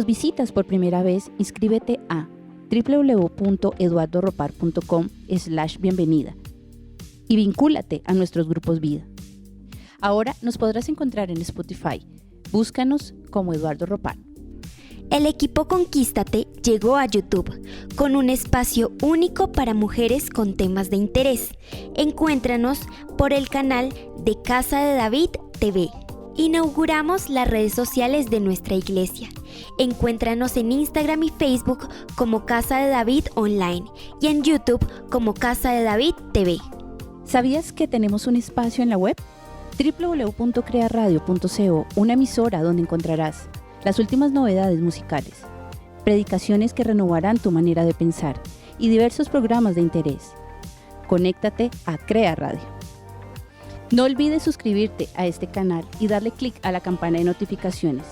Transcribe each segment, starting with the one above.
nos visitas por primera vez, inscríbete a www.eduardoropar.com/bienvenida y vincúlate a nuestros grupos vida. Ahora nos podrás encontrar en Spotify. Búscanos como Eduardo Ropar. El equipo Conquístate llegó a YouTube con un espacio único para mujeres con temas de interés. Encuéntranos por el canal de Casa de David TV. Inauguramos las redes sociales de nuestra iglesia. Encuéntranos en Instagram y Facebook como Casa de David Online y en YouTube como Casa de David TV. ¿Sabías que tenemos un espacio en la web? www.crearadio.co, una emisora donde encontrarás las últimas novedades musicales, predicaciones que renovarán tu manera de pensar y diversos programas de interés. Conéctate a Crea Radio. No olvides suscribirte a este canal y darle clic a la campana de notificaciones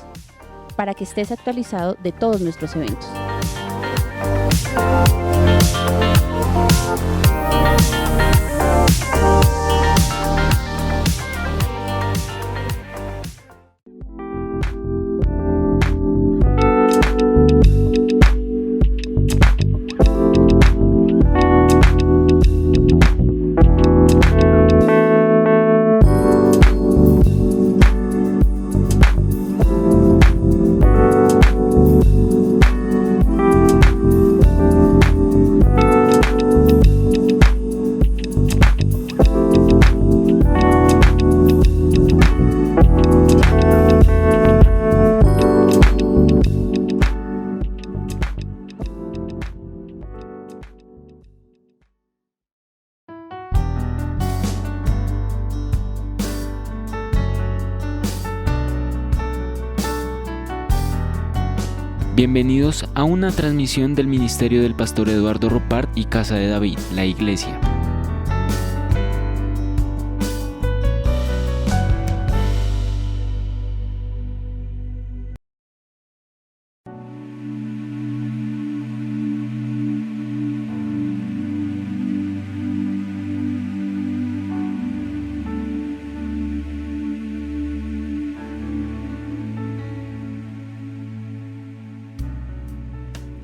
para que estés actualizado de todos nuestros eventos. Bienvenidos a una transmisión del Ministerio del Pastor Eduardo Ropar y Casa de David, la Iglesia.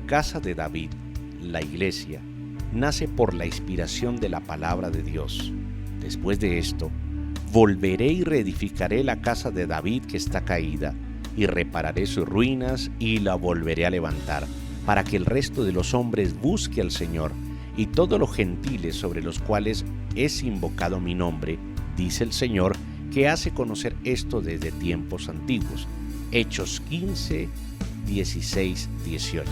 Casa de David, la Iglesia, nace por la inspiración de la palabra de Dios. Después de esto, volveré y reedificaré la casa de David que está caída, y repararé sus ruinas y la volveré a levantar, para que el resto de los hombres busque al Señor, y todos los gentiles sobre los cuales es invocado mi nombre, dice el Señor, que hace conocer esto desde tiempos antiguos. Hechos 15, 16, 18.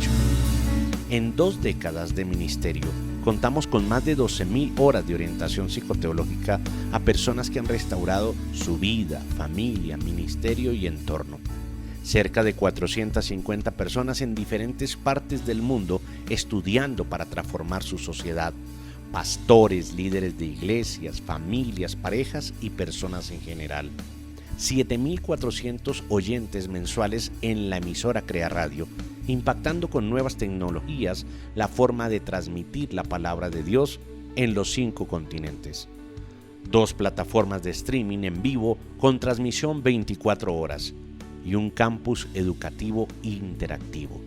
En 2 décadas de ministerio, contamos con más de 12,000 horas de orientación psicoteológica a personas que han restaurado su vida, familia, ministerio y entorno. Cerca de 450 personas en diferentes partes del mundo estudiando para transformar su sociedad. Pastores, líderes de iglesias, familias, parejas y personas en general. 7,400 oyentes mensuales en la emisora Crea Radio, impactando con nuevas tecnologías la forma de transmitir la palabra de Dios en los 5 continentes. 2 plataformas de streaming en vivo con transmisión 24 horas y un campus educativo interactivo.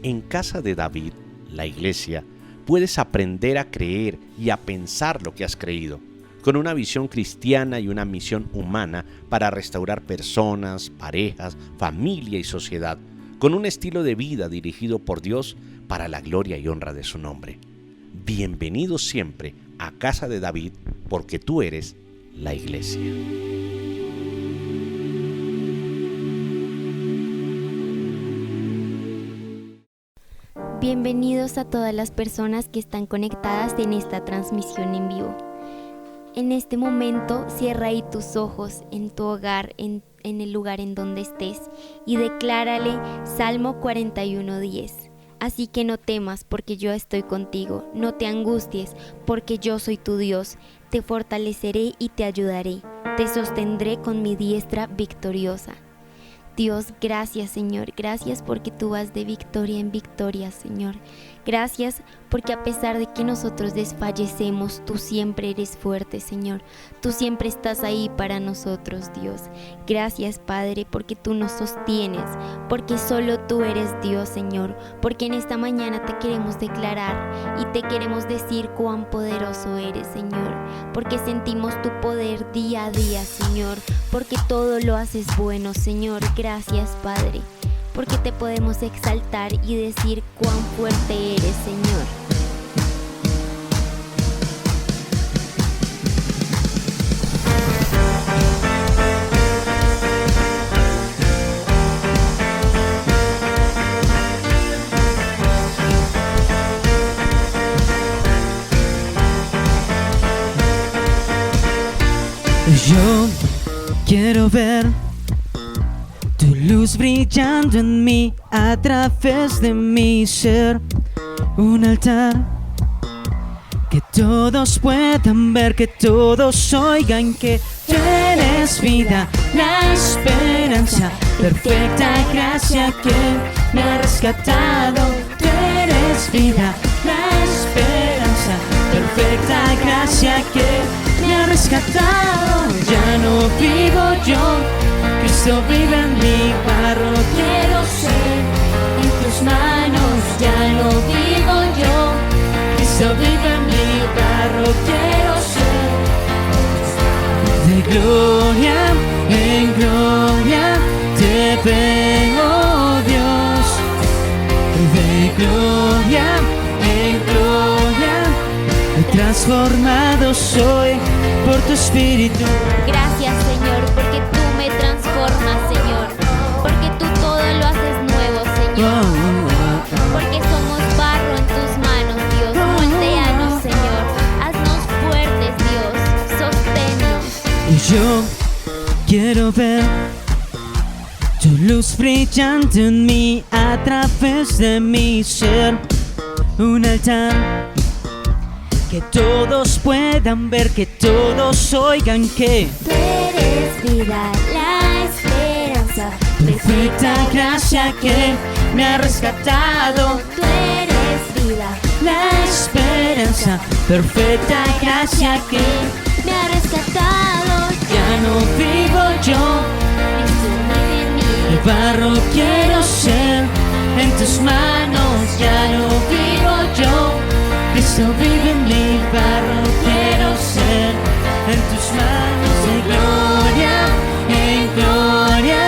En Casa de David, la Iglesia, puedes aprender a creer y a pensar lo que has creído, con una visión cristiana y una misión humana para restaurar personas, parejas, familia y sociedad, con un estilo de vida dirigido por Dios para la gloria y honra de su nombre. Bienvenidos siempre a Casa de David, porque tú eres la Iglesia. Bienvenidos a todas las personas que están conectadas en esta transmisión en vivo. En este momento, cierra ahí tus ojos en tu hogar, en el lugar en donde estés, y declárale Salmo 41:10. Así que no temas, porque yo estoy contigo. No te angusties, porque yo soy tu Dios. Te fortaleceré y te ayudaré. Te sostendré con mi diestra victoriosa. Dios, gracias, Señor. Gracias porque tú vas de victoria en victoria, Señor. Gracias porque a pesar de que nosotros desfallecemos, tú siempre eres fuerte, Señor. Tú siempre estás ahí para nosotros, Dios. Gracias, Padre, porque tú nos sostienes, porque solo tú eres Dios, Señor. Porque en esta mañana te queremos declarar y te queremos decir cuán poderoso eres, Señor. Porque sentimos tu poder día a día, Señor. Porque todo lo haces bueno, Señor. Gracias, Padre. Porque te podemos exaltar y decir cuán fuerte eres, Señor. Yo quiero ver tu luz brillando en mí a través de mi ser. Un altar que todos puedan ver, que todos oigan que tú eres vida, la esperanza, perfecta gracia que me ha rescatado. Tú eres vida, la esperanza, perfecta gracia que me ha rescatado. Ya no vivo yo, Cristo vive en mi barro, quiero ser en tus manos. Ya no vivo yo, Cristo vive en mi barro, quiero ser. De gloria en gloria te veo, Dios. De gloria en gloria transformado soy por tu Espíritu. Gracias, Señor, porque tú me transformas, Señor. Porque tú todo lo haces nuevo, Señor. Porque somos barro en tus manos, Dios. Moldeanos, Señor. Haznos fuertes, Dios. Sosténnos. Y yo quiero ver tu luz brillante en mí a través de mi ser. Un altar que todos puedan ver, que todos oigan que tú eres vida, la esperanza, perfecta gracia que me ha rescatado. Tú eres vida, la esperanza, perfecta gracia que me ha rescatado. Ya no vivo yo, Cristo vive en mí. el barro quiero ser en tus manos. Ya no vivo yo, Cristo vive en mi barro, quiero ser en tus manos. De gloria en gloria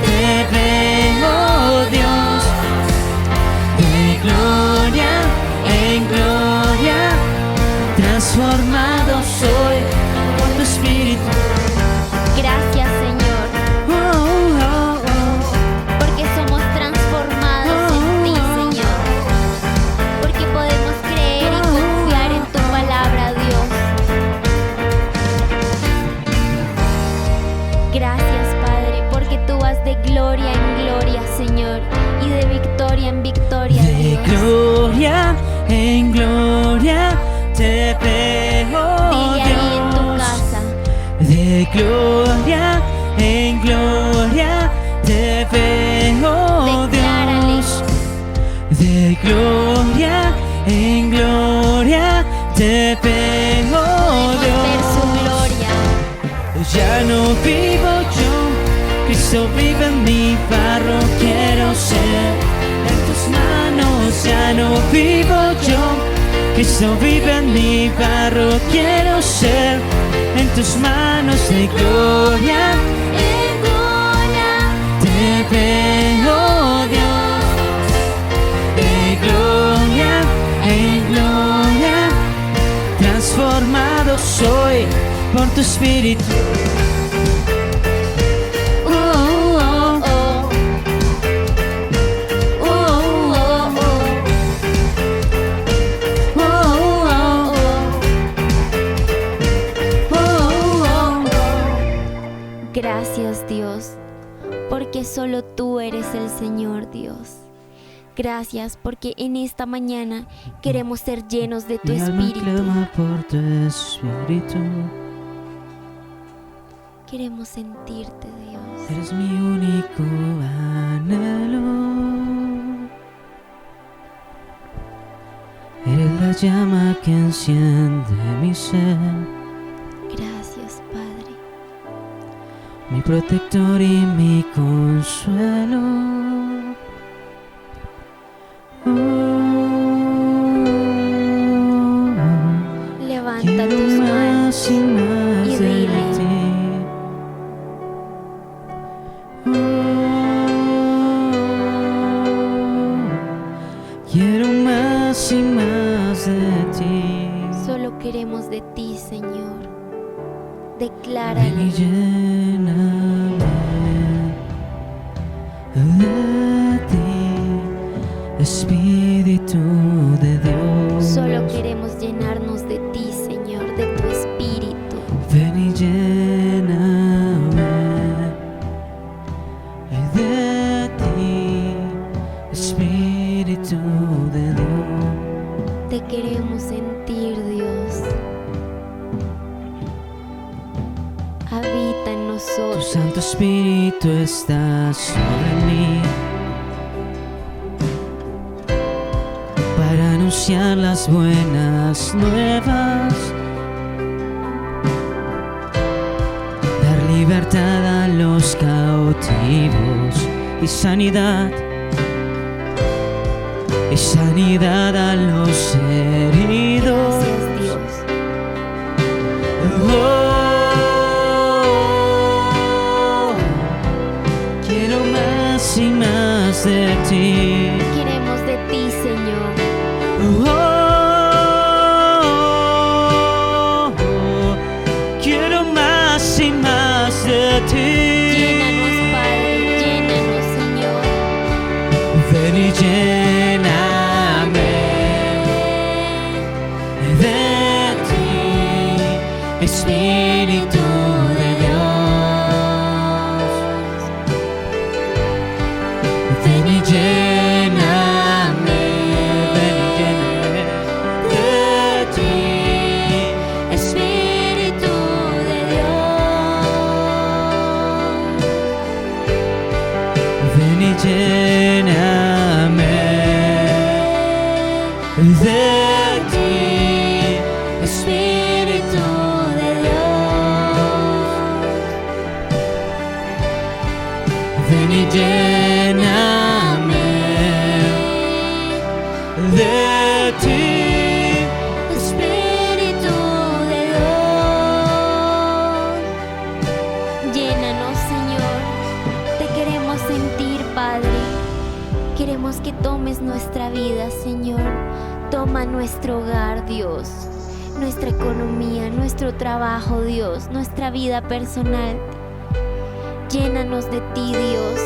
te veo, Dios. De gloria en gloria transformado soy por tu Espíritu. Gracias, Señor, porque somos transformados en ti, Señor. Porque podemos creer y confiar en tu palabra, Dios. Gracias, Padre, porque tú vas de gloria en gloria, Señor, y de victoria en victoria, De Dios. gloria en gloria te veo, Dile ahí en tu Dios. casa. De gloria en gloria te veo, Declárale. Dios. De gloria en gloria te veo, Podemos ver su Dios. gloria. Ya no vivo yo, Cristo vive en mi barro, quiero ser en tus manos. Ya no vivo yo, Cristo vive en mi barro, quiero ser en tus manos. De gloria En gloria. te veo, Dios. De gloria en gloria transformado soy por tu Espíritu. Oh, oh. Oh, oh, oh. Oh, oh, oh, oh, oh. Gracias, Dios, porque solo tú eres el Señor, Dios. Gracias porque en esta mañana queremos ser llenos de tu Mi alma Espíritu. clama por tu Espíritu. Queremos sentirte, Dios. Eres mi único anhelo. Eres la llama que enciende mi ser. Gracias, Padre. Mi protector y mi consuelo. Levanta tus manos y más y de dile: ti. Quiero más y más de ti. solo queremos de ti, Señor. Ven y Decláralo. lléname de ti, Espíritu de Dios. Solo queremos llenarnos de ti, Señor, de tu Espíritu. Ven y lléname de ti, Espíritu de Dios. Te queremos sentir, Dios. Habita en Tu nosotros. Santo Espíritu está sobre mí para anunciar las buenas nuevas, dar libertad a los cautivos y sanidad a los heridos. Gracias, Dios. Quiero más y más de ti. Queremos de ti, Señor. Quiero más y más de ti. Llénanos, Padre, llénanos, Señor. Ven y lléname de ti, Espíritu de Dios. Ven y lléname de ti, Espíritu de Dios. ven y lléname de ti, Espíritu de Dios. ven y lléname de ti. Espíritu de Dios. Llénanos, Señor. Te queremos sentir, Padre. Queremos que tomes nuestra vida, Señor. Toma nuestro hogar, Dios. Nuestra economía, nuestro trabajo, Dios. Nuestra vida personal. Llénanos de ti, Dios.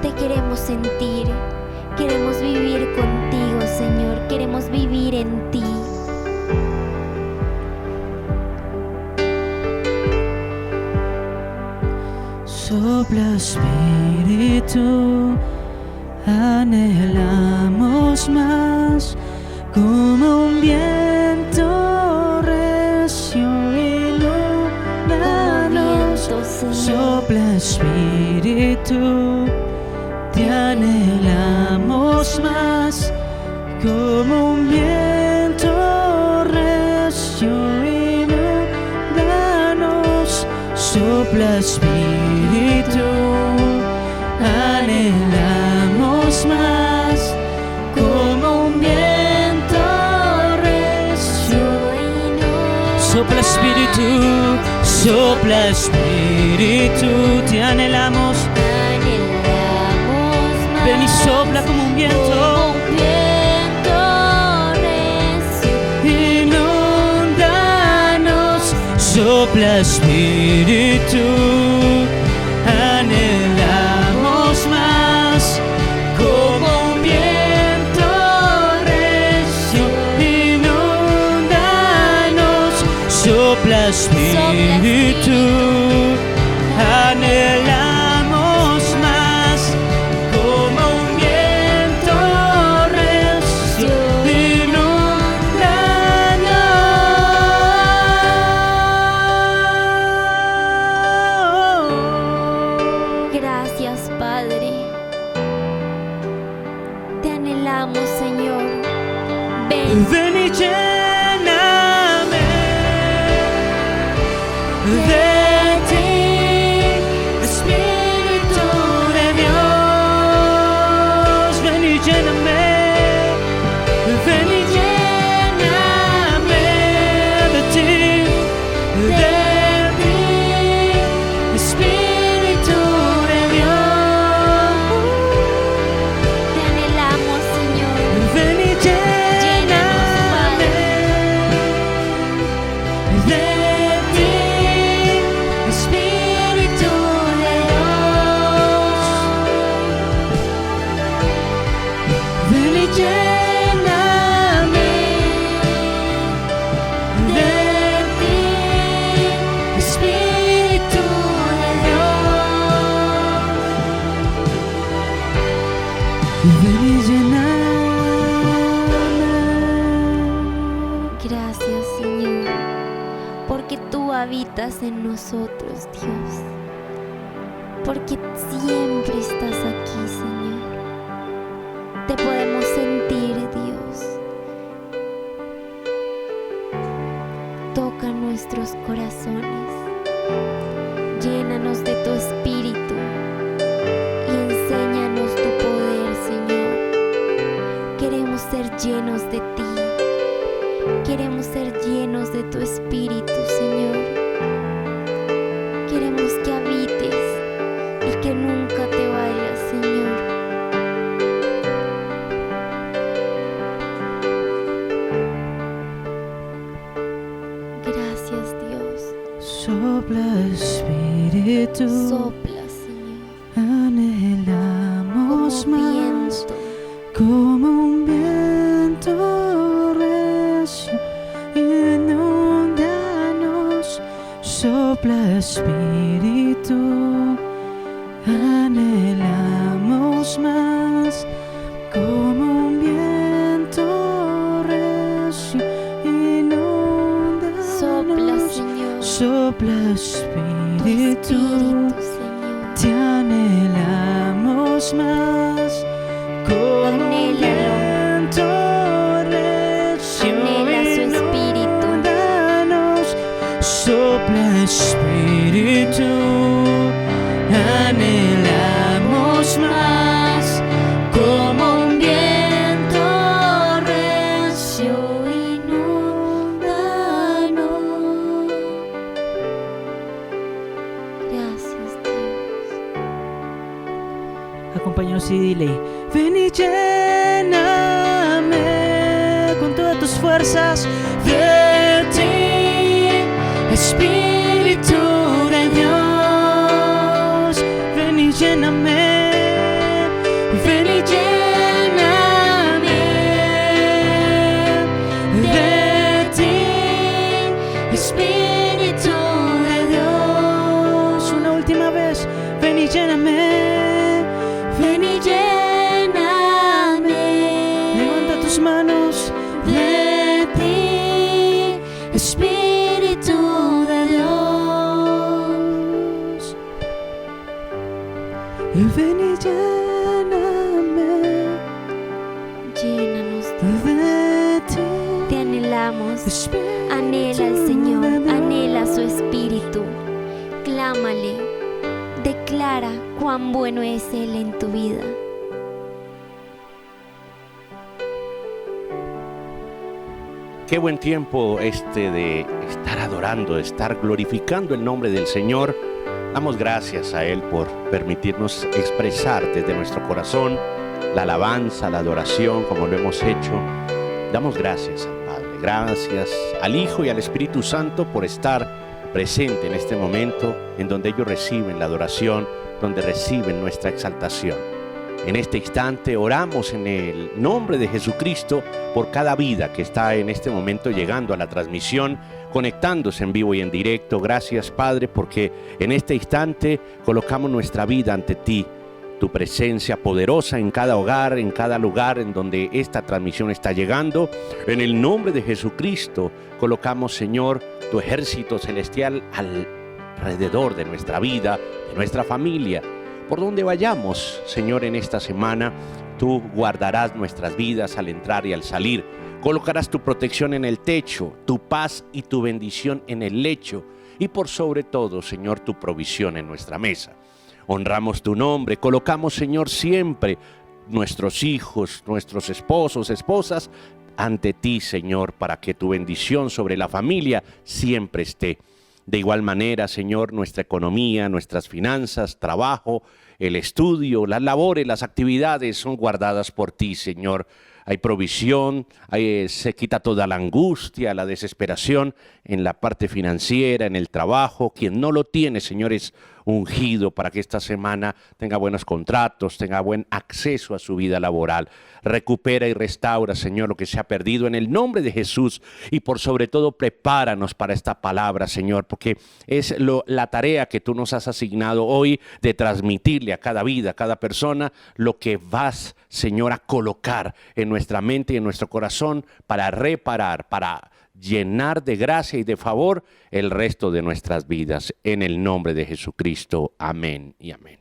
Te queremos sentir. Queremos vivir contigo, Señor. Queremos vivir en ti. Sopla Espíritu, anhelamos más, como un viento recio inundanos. Viento, Señor. Sopla Espíritu, te anhelamos más, como un viento recio inundanos. Sopla Espíritu, anhelamos más, como un viento recio. Sopla Espíritu, sopla Espíritu, te anhelamos. Anhelamos más. Ven y sopla como un viento. Como un viento recio. Inúndanos, sopla Espíritu, anhelamos más, como un viento recio. Inúndanos, sopla Espíritu, anhelamos más, como un viento recio. Inúndanos. ven y lléname de ti, Espíritu de Dios. Ven y lléname, ven y lléname de ti, Espíritu de Dios. Te anhelamos, Señor. Ven y lléname de ti, Espíritu de Dios. Ven y lléname de ti, Espíritu de Dios. Ven y lléname. Gracias, Señor, porque tú habitas en nosotros, Dios. Porque siempre estás aquí, Señor. Te podemos sentir, Dios. Toca nuestros corazones. Llénanos de tu espíritu y enséñanos tu poder, Señor. Queremos ser llenos de ti. Queremos ser llenos de tu espíritu, Señor. Queremos que habites y que nunca te vayas, Señor. Gracias, Dios. Sopla, Espíritu. Sopla, Señor, Anhelamos como más, viento. como un viento recio, inúndanos. Sopla, Espíritu, anhelamos más, como un viento recio, inúndanos. Sopla, Señor. Sopla, Tu Espíritu, espíritu, Señor. te anhelamos más, como un Anhélalo. viento recio, Anhela su espíritu. inúndanos. Sopla, Espíritu, anhelamos más, como un viento recio, Inúndanos. Gracias, Dios. Acompáñanos y dile: ven y lléname con todas tus fuerzas de ti, Espíritu de Dios. Ven y lléname, ven y lléname de ti, Espíritu de Dios. Una última vez, ven y lléname. Ven y lléname Levanta tus manos de ti, Espíritu de Dios. Ven y lléname Llénanos, de ti. te anhelamos. Espíritu Anhela al Señor, de Dios. anhela su espíritu. Clámale, declara cuán bueno es Él en tu vida. Qué buen tiempo este de estar adorando, de estar glorificando el nombre del Señor. Damos gracias a Él por permitirnos expresar desde nuestro corazón la alabanza, la adoración, como lo hemos hecho. Damos gracias al Padre, gracias al Hijo y al Espíritu Santo por estar presente en este momento en donde ellos reciben la adoración, donde reciben nuestra exaltación. En este instante oramos en el nombre de Jesucristo por cada vida que está en este momento llegando a la transmisión, conectándose en vivo y en directo. Gracias, Padre, porque en este instante colocamos nuestra vida ante ti, tu presencia poderosa en cada hogar, en cada lugar en donde esta transmisión está llegando. En el nombre de Jesucristo colocamos, Señor, tu ejército celestial alrededor de nuestra vida, de nuestra familia. Por donde vayamos, Señor, en esta semana, Tú guardarás nuestras vidas al entrar y al salir. Colocarás tu protección en el techo, tu paz y tu bendición en el lecho. Y por sobre todo, Señor, tu provisión en nuestra mesa. Honramos tu nombre, colocamos, Señor, siempre nuestros hijos, nuestros esposos, esposas, ante ti, Señor, para que tu bendición sobre la familia siempre esté. De igual manera, Señor, nuestra economía, nuestras finanzas, trabajo, el estudio, las labores, las actividades son guardadas por ti, Señor. Hay provisión, se quita toda la angustia, la desesperación en la parte financiera, en el trabajo. Quien no lo tiene, Señor, es ungido para que esta semana tenga buenos contratos, tenga buen acceso a su vida laboral. Recupera y restaura, Señor, lo que se ha perdido en el nombre de Jesús. Y por sobre todo, prepáranos para esta palabra, Señor, porque es la tarea que tú nos has asignado hoy de transmitirle a cada vida, a cada persona, lo que vas, Señor, a colocar en nuestra mente y en nuestro corazón para reparar, para llenar de gracia y de favor el resto de nuestras vidas. En el nombre de Jesucristo. Amén y amén.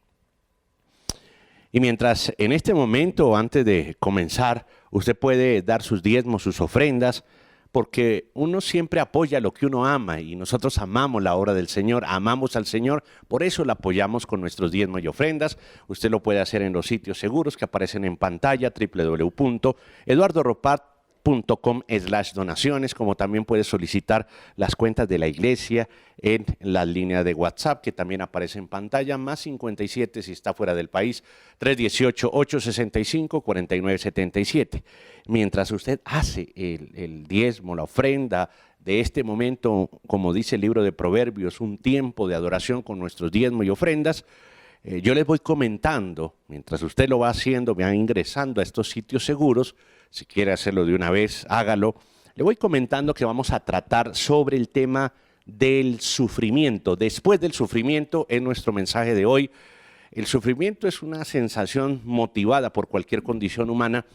Y mientras en este momento, antes de comenzar, usted puede dar sus diezmos, sus ofrendas, porque uno siempre apoya lo que uno ama y nosotros amamos la obra del Señor, amamos al Señor, por eso la apoyamos con nuestros diezmos y ofrendas. Usted lo puede hacer en los sitios seguros que aparecen en pantalla, www.eduardoropart.com/donaciones, como también puede solicitar las cuentas de la iglesia en la línea de WhatsApp que también aparece en pantalla, más 57 si está fuera del país, 318-865-4977. Mientras usted hace el diezmo, la ofrenda de este momento, como dice el libro de Proverbios, un tiempo de adoración con nuestros diezmos y ofrendas, yo les voy comentando, mientras usted lo va haciendo, va ingresando a estos sitios seguros. Si quiere hacerlo de una vez, hágalo. Le voy comentando que vamos a tratar sobre el tema del sufrimiento. Después del sufrimiento es nuestro mensaje de hoy. El sufrimiento es una sensación motivada por cualquier condición humana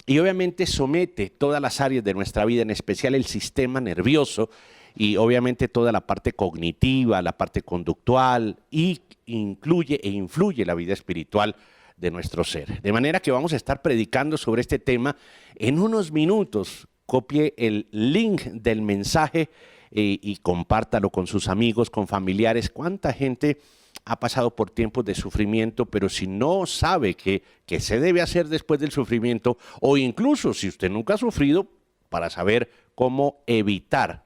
y obviamente somete todas las áreas de nuestra vida, en especial el sistema nervioso y obviamente toda la parte cognitiva, la parte conductual, y incluye e influye la vida espiritual de nuestro ser. De manera que vamos a estar predicando sobre este tema en unos minutos. Copie el link del mensaje y compártalo con sus amigos, con familiares. ¿Cuánta gente ha pasado por tiempos de sufrimiento, pero si no sabe qué se debe hacer después del sufrimiento, o incluso si usted nunca ha sufrido, para saber cómo evitar,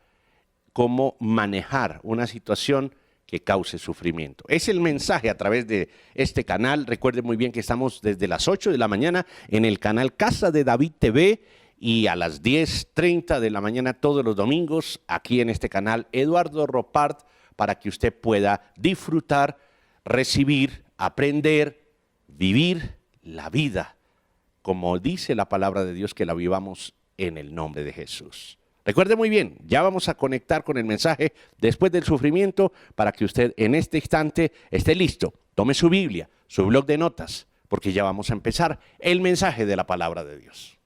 cómo manejar una situación que cause sufrimiento? Es el mensaje a través de este canal. Recuerde muy bien que estamos desde las 8 de la mañana en el canal Casa de David TV y a las 10:30 de la mañana todos los domingos aquí en este canal Eduardo Ropart, para que usted pueda disfrutar, recibir, aprender, vivir la vida como dice la palabra de Dios, que la vivamos en el nombre de Jesús. Recuerde muy bien, ya vamos a conectar con el mensaje después del sufrimiento para que usted en este instante esté listo. Tome su Biblia, su blog de notas, porque ya vamos a empezar el mensaje de la palabra de Dios.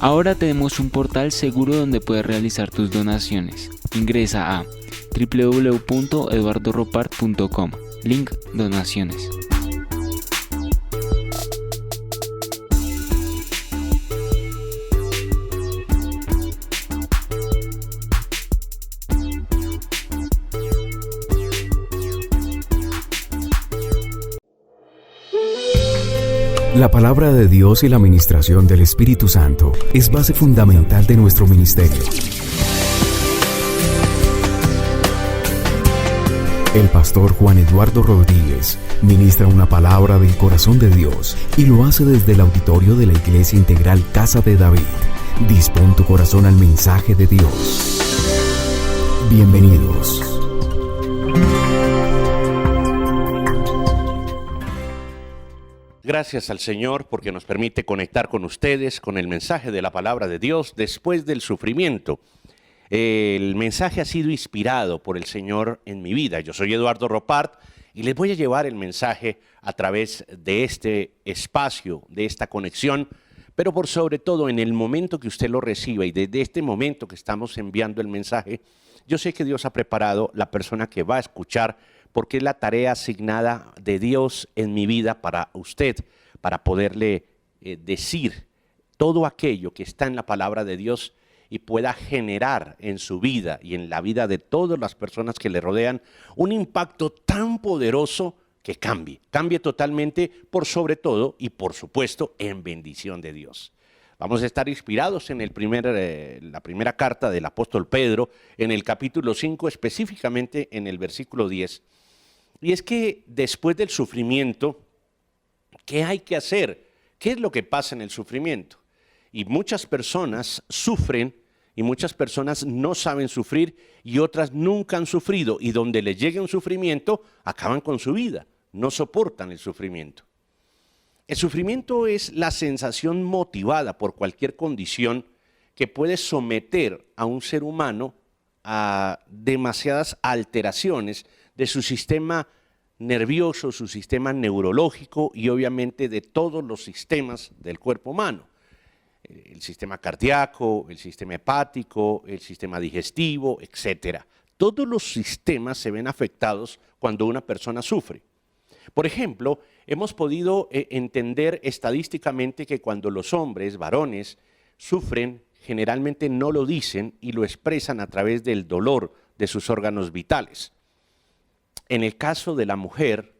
Ahora tenemos un portal seguro donde puedes realizar tus donaciones. Ingresa a www.eduardoropart.com, link donaciones. La palabra de Dios y la ministración del Espíritu Santo es base fundamental de nuestro ministerio. El pastor Juan Eduardo Rodríguez ministra una palabra del corazón de Dios y lo hace desde el auditorio de la Iglesia Integral Casa de David. Dispón tu corazón al mensaje de Dios. Bienvenidos. Gracias al Señor porque nos permite conectar con ustedes con el mensaje de la palabra de Dios después del sufrimiento. El mensaje ha sido inspirado por el Señor en mi vida. Yo soy Eduardo Ropart y les voy a llevar el mensaje a través de este espacio, de esta conexión, Pero por sobre todo, en el momento que usted lo reciba y desde este momento que estamos enviando el mensaje, yo sé que Dios ha preparado la persona que va a escuchar, porque es la tarea asignada de Dios en mi vida para usted, para poderle decir todo aquello que está en la palabra de Dios y pueda generar en su vida y en la vida de todas las personas que le rodean un impacto tan poderoso que cambie totalmente, por sobre todo y por supuesto en bendición de Dios. Vamos a estar inspirados en la primera carta del apóstol Pedro, en el capítulo 5, específicamente en el versículo 10. Y es que después del sufrimiento, ¿qué hay que hacer? ¿Qué es lo que pasa en el sufrimiento? Y muchas personas sufren y muchas personas no saben sufrir y otras nunca han sufrido, y donde les llegue un sufrimiento acaban con su vida, no soportan el sufrimiento. El sufrimiento es la sensación motivada por cualquier condición que puede someter a un ser humano a demasiadas alteraciones de su sistema nervioso, su sistema neurológico y obviamente de todos los sistemas del cuerpo humano. El sistema cardíaco, el sistema hepático, el sistema digestivo, etcétera. Todos los sistemas se ven afectados cuando una persona sufre. Por ejemplo, hemos podido entender estadísticamente que cuando los hombres, varones, sufren, generalmente no lo dicen y lo expresan a través del dolor de sus órganos vitales. En el caso de la mujer,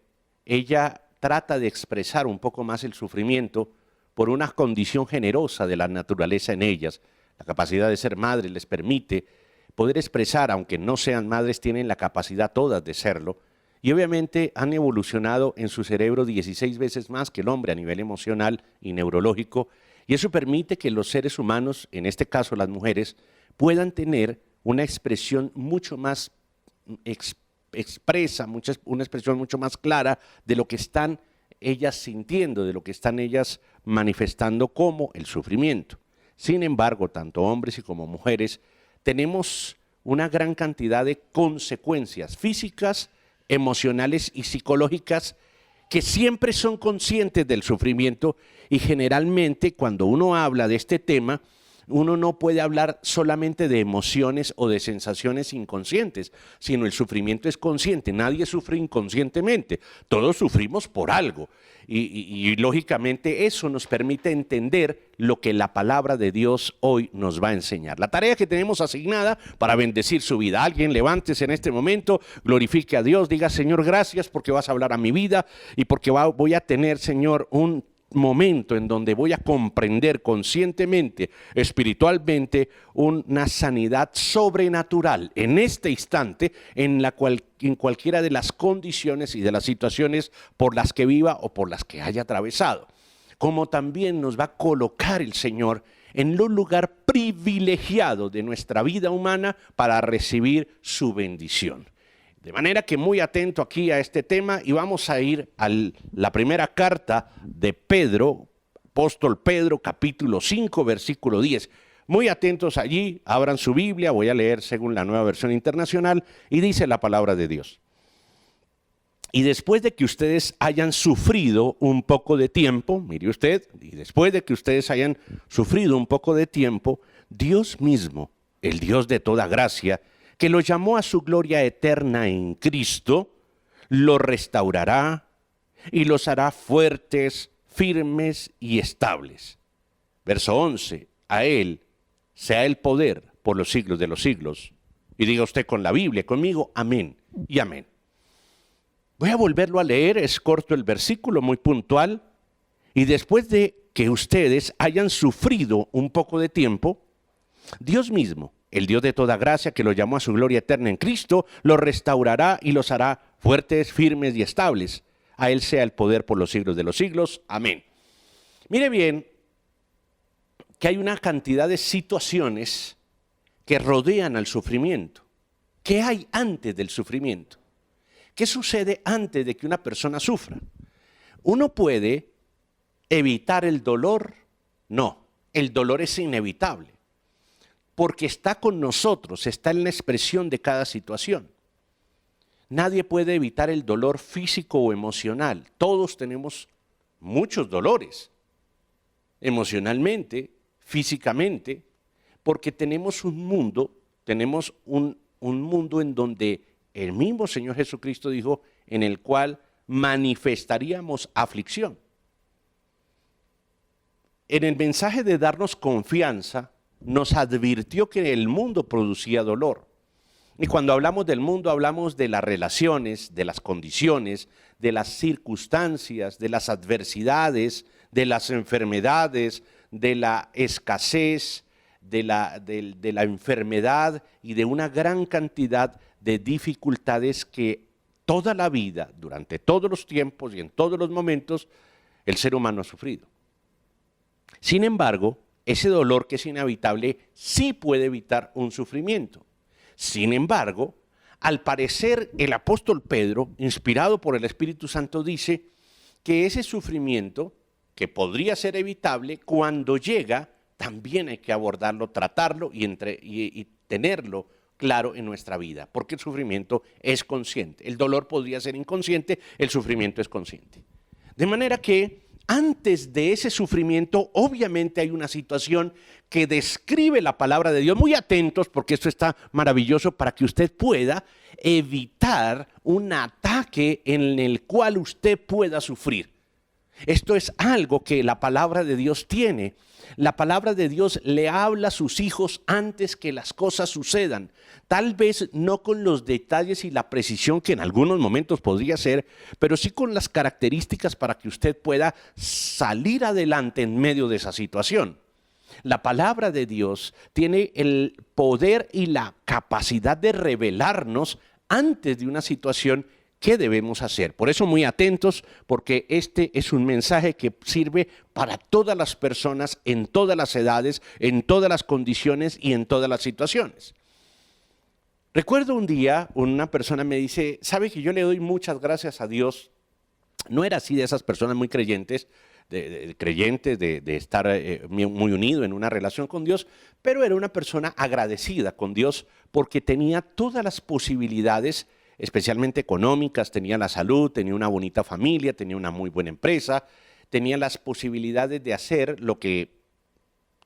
ella trata de expresar un poco más el sufrimiento por una condición generosa de la naturaleza en ellas. La capacidad de ser madre les permite poder expresar, aunque no sean madres, tienen la capacidad todas de serlo, y obviamente han evolucionado en su cerebro 16 veces más que el hombre a nivel emocional y neurológico, y eso permite que los seres humanos, en este caso las mujeres, puedan tener una expresión mucho más expresa, una expresión mucho más clara de lo que están ellas sintiendo, de lo que están ellas manifestando como el sufrimiento. Sin embargo, tanto hombres como mujeres tenemos una gran cantidad de consecuencias físicas, emocionales y psicológicas que siempre son conscientes del sufrimiento, y generalmente cuando uno habla de este tema, uno no puede hablar solamente de emociones o de sensaciones inconscientes, sino el sufrimiento es consciente. Nadie sufre inconscientemente, todos sufrimos por algo. Y lógicamente eso nos permite entender lo que la palabra de Dios hoy nos va a enseñar. La tarea que tenemos asignada para bendecir su vida. Alguien levántese en este momento, glorifique a Dios, diga: Señor, gracias porque vas a hablar a mi vida y porque voy a tener, Señor, un momento en donde voy a comprender conscientemente, espiritualmente, una sanidad sobrenatural en este instante, en cualquiera de las condiciones y de las situaciones por las que viva o por las que haya atravesado. Como también nos va a colocar el Señor en un lugar privilegiado de nuestra vida humana para recibir su bendición. De manera que muy atento aquí a este tema, y vamos a ir a la primera carta de Pedro, apóstol Pedro, capítulo 5, versículo 10. Muy atentos allí, abran su Biblia, voy a leer según la Nueva Versión Internacional, y dice la palabra de Dios. Y después de que ustedes hayan sufrido un poco de tiempo, mire usted, y después de que ustedes hayan sufrido un poco de tiempo, Dios mismo, el Dios de toda gracia, que los llamó a su gloria eterna en Cristo, los restaurará y los hará fuertes, firmes y estables. Verso 11, a Él sea el poder por los siglos de los siglos. Y diga usted con la Biblia, conmigo, amén y amén. Voy a volverlo a leer, es corto el versículo, muy puntual. Y después de que ustedes hayan sufrido un poco de tiempo, Dios mismo, el Dios de toda gracia, que los llamó a su gloria eterna en Cristo, los restaurará y los hará fuertes, firmes y estables. A Él sea el poder por los siglos de los siglos. Amén. Mire bien que hay una cantidad de situaciones que rodean al sufrimiento. ¿Qué hay antes del sufrimiento? ¿Qué sucede antes de que una persona sufra? ¿Uno puede evitar el dolor? No, el dolor es inevitable, porque está con nosotros, está en la expresión de cada situación. Nadie puede evitar el dolor físico o emocional. Todos tenemos muchos dolores. emocionalmente, físicamente, porque tenemos un mundo en donde el mismo Señor Jesucristo dijo, en el cual manifestaríamos aflicción. En el mensaje de darnos confianza, nos advirtió que el mundo producía dolor. Y cuando hablamos del mundo, hablamos de las relaciones, de las condiciones, de las circunstancias, de las adversidades, de las enfermedades, de la escasez, de la enfermedad y de una gran cantidad de dificultades que toda la vida, durante todos los tiempos y en todos los momentos, el ser humano ha sufrido. Sin embargo, ese dolor que es inevitable sí puede evitar un sufrimiento. Sin embargo, al parecer el apóstol Pedro, inspirado por el Espíritu Santo, dice que ese sufrimiento, que podría ser evitable, cuando llega, también hay que abordarlo, tratarlo y tenerlo claro en nuestra vida, porque el sufrimiento es consciente. El dolor podría ser inconsciente, el sufrimiento es consciente. De manera que antes de ese sufrimiento, obviamente hay una situación que describe la palabra de Dios. Muy atentos, porque esto está maravilloso para que usted pueda evitar un ataque en el cual usted pueda sufrir. Esto es algo que la palabra de Dios tiene. La palabra de Dios le habla a sus hijos antes que las cosas sucedan. Tal vez no con los detalles y la precisión que en algunos momentos podría ser, pero sí con las características para que usted pueda salir adelante en medio de esa situación. La palabra de Dios tiene el poder y la capacidad de revelarnos antes de una situación qué debemos hacer. Por eso muy atentos, porque este es un mensaje que sirve para todas las personas, en todas las edades, en todas las condiciones y en todas las situaciones. Recuerdo un día, una persona me dice, ¿sabe que yo le doy muchas gracias a Dios? No era así de esas personas muy creyentes, de estar muy unido en una relación con Dios, pero era una persona agradecida con Dios porque tenía todas las posibilidades, especialmente económicas, tenía la salud, tenía una bonita familia, tenía una muy buena empresa, tenía las posibilidades de hacer lo que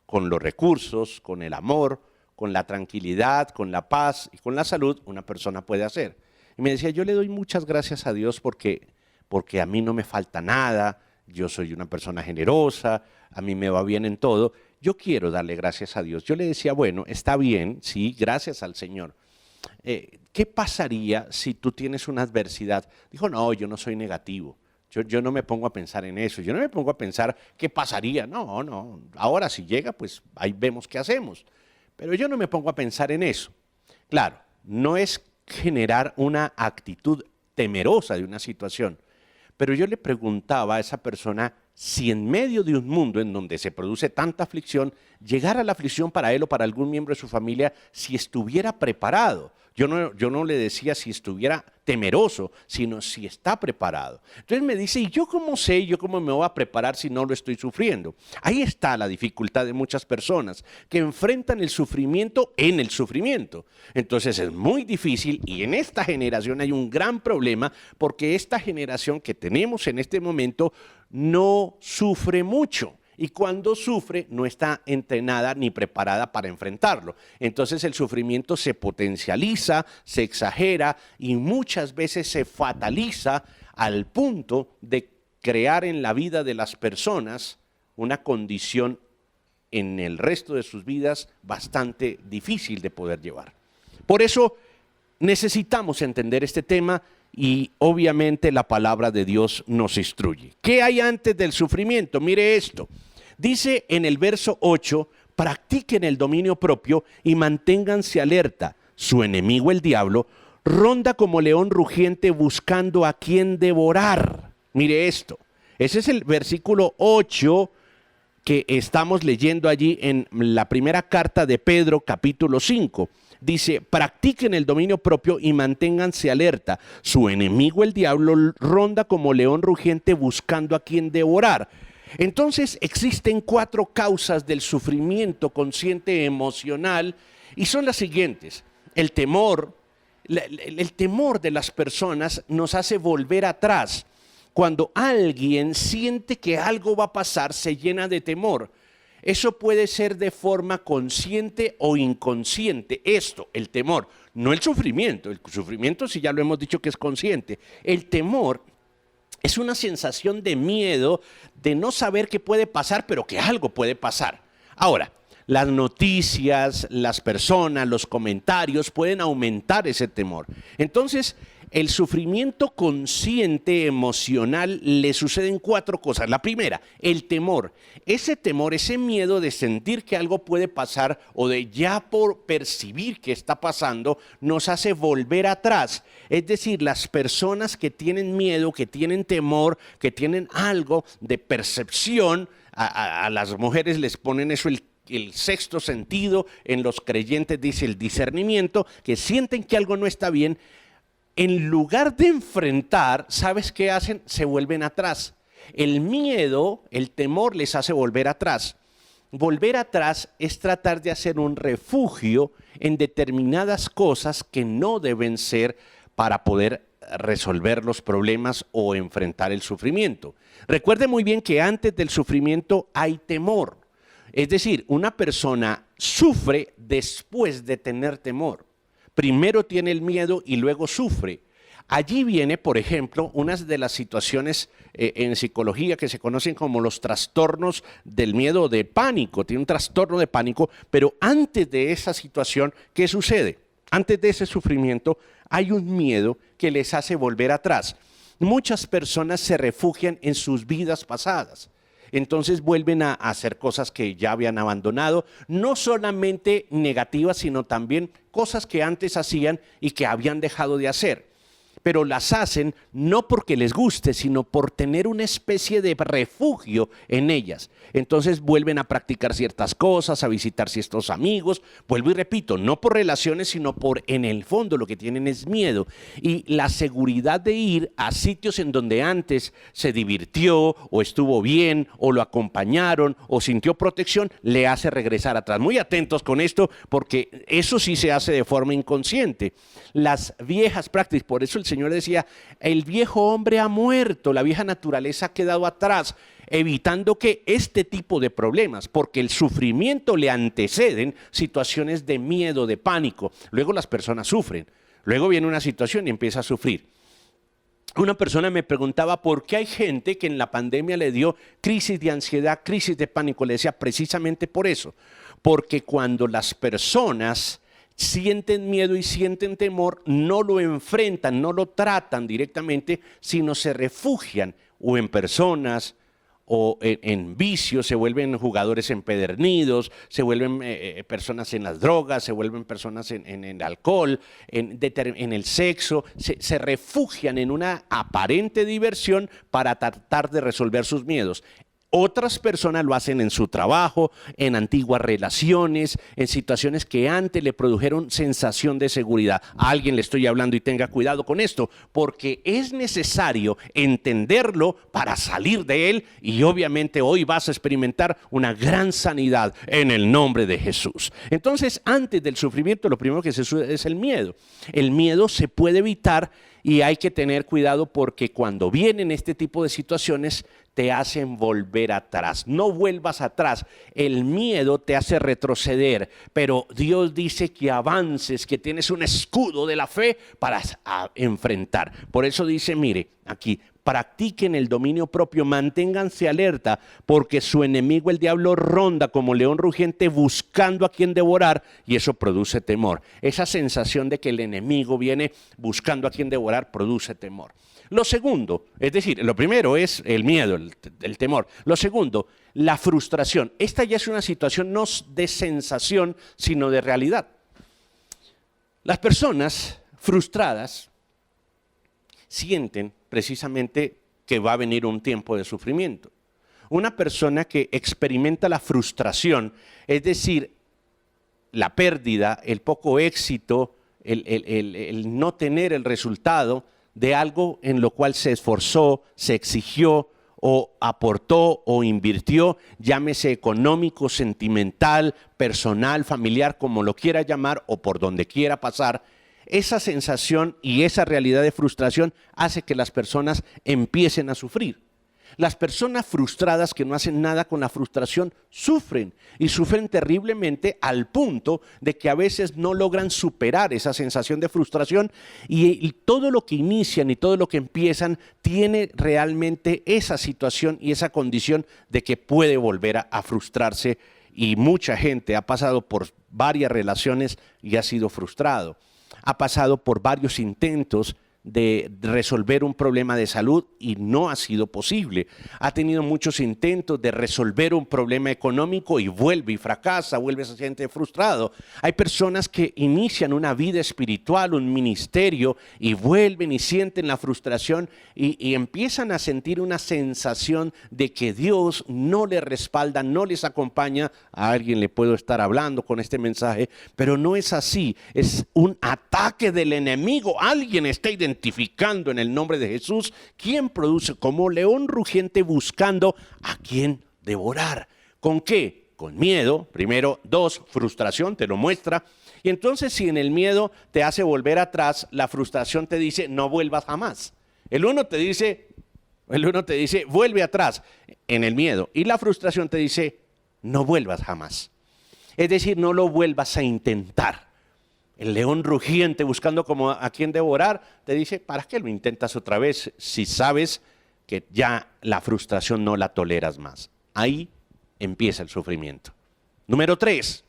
con los recursos, con el amor, con la tranquilidad, con la paz y con la salud una persona puede hacer. Y me decía, yo le doy muchas gracias a Dios porque a mí no me falta nada, yo soy una persona generosa, a mí me va bien en todo, yo quiero darle gracias a Dios. Yo le decía, bueno, está bien, sí, gracias al Señor. ¿Qué pasaría si tú tienes una adversidad? Dijo, no, yo no soy negativo, yo no me pongo a pensar en eso, yo no me pongo a pensar qué pasaría, no, ahora si llega, pues ahí vemos qué hacemos, pero yo no me pongo a pensar en eso. Claro, no es generar una actitud temerosa de una situación, pero yo le preguntaba a esa persona si en medio de un mundo en donde se produce tanta aflicción, llegara la aflicción para él o para algún miembro de su familia, si estuviera preparado. Yo no le decía si estuviera temeroso, sino si está preparado. Entonces me dice, ¿y yo cómo sé, yo cómo me voy a preparar si no lo estoy sufriendo? Ahí está la dificultad de muchas personas que enfrentan el sufrimiento en el sufrimiento. Entonces es muy difícil y en esta generación hay un gran problema porque esta generación que tenemos en este momento no sufre mucho. Y cuando sufre no está entrenada ni preparada para enfrentarlo. Entonces el sufrimiento se potencializa, se exagera y muchas veces se fataliza al punto de crear en la vida de las personas una condición en el resto de sus vidas bastante difícil de poder llevar. Por eso necesitamos entender este tema y obviamente la palabra de Dios nos instruye. ¿Qué hay antes del sufrimiento? Mire esto. Dice en el verso 8, practiquen el dominio propio y manténganse alerta. Su enemigo, el diablo, ronda como león rugiente buscando a quien devorar. Mire esto. Ese es el versículo 8 que estamos leyendo allí en la primera carta de Pedro, capítulo 5. Dice, practiquen el dominio propio y manténganse alerta. Su enemigo, el diablo, ronda como león rugiente buscando a quien devorar. Entonces existen 4 causas del sufrimiento consciente emocional y son las siguientes. El temor de las personas nos hace volver atrás. Cuando alguien siente que algo va a pasar, se llena de temor. Eso puede ser de forma consciente o inconsciente. Esto, el temor, no el sufrimiento. El sufrimiento sí ya lo hemos dicho que es consciente. El temor es una sensación de miedo, de no saber qué puede pasar, pero que algo puede pasar. Ahora, las noticias, las personas, los comentarios pueden aumentar ese temor. Entonces, el sufrimiento consciente emocional le suceden 4 cosas. La primera, el temor. Ese temor, ese miedo de sentir que algo puede pasar o de ya por percibir que está pasando, nos hace volver atrás. Es decir, las personas que tienen miedo, que tienen temor, que tienen algo de percepción, a las mujeres les ponen eso el sexto sentido, en los creyentes dice el discernimiento, que sienten que algo no está bien. En lugar de enfrentar, ¿sabes qué hacen? Se vuelven atrás. El miedo, el temor les hace volver atrás. Volver atrás es tratar de hacer un refugio en determinadas cosas que no deben ser para poder resolver los problemas o enfrentar el sufrimiento. Recuerde muy bien que antes del sufrimiento hay temor. Es decir, una persona sufre después de tener temor. Primero tiene el miedo y luego sufre. Allí viene, por ejemplo, una de las situaciones en psicología que se conocen como los trastornos del miedo o de pánico. Tiene un trastorno de pánico, pero antes de esa situación, ¿qué sucede? Antes de ese sufrimiento hay un miedo que les hace volver atrás. Muchas personas se refugian en sus vidas pasadas. Entonces vuelven a hacer cosas que ya habían abandonado, no solamente negativas, sino también cosas que antes hacían y que habían dejado de hacer. Pero las hacen no porque les guste, sino por tener una especie de refugio en ellas. Entonces vuelven a practicar ciertas cosas, a visitar ciertos amigos. Vuelvo y repito, no por relaciones, sino por en el fondo lo que tienen es miedo. Y la seguridad de ir a sitios en donde antes se divirtió o estuvo bien o lo acompañaron o sintió protección, le hace regresar atrás. Muy atentos con esto porque eso sí se hace de forma inconsciente. Las viejas prácticas, por eso el Señor decía, el viejo hombre ha muerto, la vieja naturaleza ha quedado atrás, evitando que este tipo de problemas, porque el sufrimiento le anteceden situaciones de miedo, de pánico. Luego las personas sufren, luego viene una situación y empieza a sufrir. Una persona me preguntaba por qué hay gente que en la pandemia le dio crisis de ansiedad, crisis de pánico. Le decía precisamente por eso, porque cuando las personas sienten miedo y sienten temor, no lo enfrentan, no lo tratan directamente, sino se refugian o en personas o en vicios, se vuelven jugadores empedernidos, se vuelven personas en las drogas, se vuelven personas en el alcohol, en el sexo, se refugian en una aparente diversión para tratar de resolver sus miedos. Otras personas lo hacen en su trabajo, en antiguas relaciones, en situaciones que antes le produjeron sensación de seguridad. A alguien le estoy hablando y tenga cuidado con esto, porque es necesario entenderlo para salir de él y obviamente hoy vas a experimentar una gran sanidad en el nombre de Jesús. Entonces, antes del sufrimiento, lo primero que se sube es el miedo. El miedo se puede evitar y hay que tener cuidado porque cuando vienen este tipo de situaciones te hacen volver atrás. No vuelvas atrás. El miedo te hace retroceder, pero Dios dice que avances, que tienes un escudo de la fe para enfrentar. Por eso dice, mire, aquí, practiquen el dominio propio, manténganse alerta, porque su enemigo el diablo ronda como león rugiente buscando a quien devorar y eso produce temor. Esa sensación de que el enemigo viene buscando a quien devorar produce temor. Lo segundo, es decir, lo primero es el miedo, el temor. Lo segundo, la frustración. Esta ya es una situación no de sensación, sino de realidad. Las personas frustradas sienten precisamente que va a venir un tiempo de sufrimiento. Una persona que experimenta la frustración, es decir, la pérdida, el poco éxito, el no tener el resultado de algo en lo cual se esforzó, se exigió o aportó o invirtió, llámese económico, sentimental, personal, familiar, como lo quiera llamar o por donde quiera pasar. esa sensación y esa realidad de frustración hace que las personas empiecen a sufrir. Las personas frustradas que no hacen nada con la frustración sufren y sufren terriblemente al punto de que a veces no logran superar esa sensación de frustración y todo lo que inician y todo lo que empiezan tiene realmente esa situación y esa condición de que puede volver a frustrarse, y mucha gente ha pasado por varias relaciones y ha sido frustrado. Ha pasado por varios intentos de resolver un problema de salud y no ha sido posible. Ha tenido muchos intentos de resolver un problema económico y vuelve y fracasa, vuelve, se siente frustrado. Hay personas que inician una vida espiritual, un ministerio, y vuelven y sienten la frustración y empiezan a sentir una sensación de que Dios no les respalda, no les acompaña. A alguien le puedo estar hablando con este mensaje, pero no es así. Es un ataque del enemigo. Alguien está identificando en el nombre de Jesús, quien produce como león rugiente buscando a quien devorar. ¿Con qué? Con miedo, primero. 2, frustración, te lo muestra. Y entonces si en el miedo te hace volver atrás, la frustración te dice no vuelvas jamás. El uno te dice vuelve atrás en el miedo, y la frustración te dice no vuelvas jamás. Es decir, no lo vuelvas a intentar. El león rugiente buscando como a quien devorar te dice, ¿para qué lo intentas otra vez si sabes que ya la frustración no la toleras más? Ahí empieza el sufrimiento. Número 3,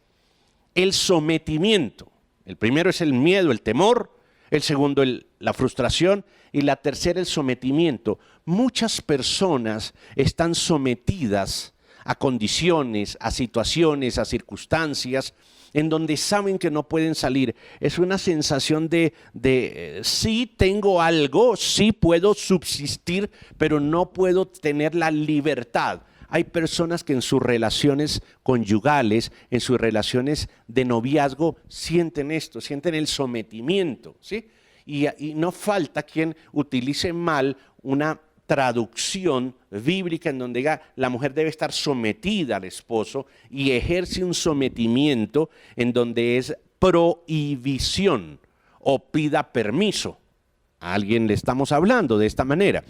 el sometimiento. El primero es el miedo, el temor. El segundo, la frustración. Y la tercera, el sometimiento. Muchas personas están sometidas a condiciones, a situaciones, a circunstancias en donde saben que no pueden salir. Es una sensación de sí tengo algo, sí puedo subsistir, pero no puedo tener la libertad. Hay personas que en sus relaciones conyugales, en sus relaciones de noviazgo, sienten esto, sienten el sometimiento, ¿sí? Y no falta quien utilice mal una traducción bíblica en donde diga la mujer debe estar sometida al esposo, y ejerce un sometimiento en donde es prohibición o pida permiso. A alguien le estamos hablando de esta manera.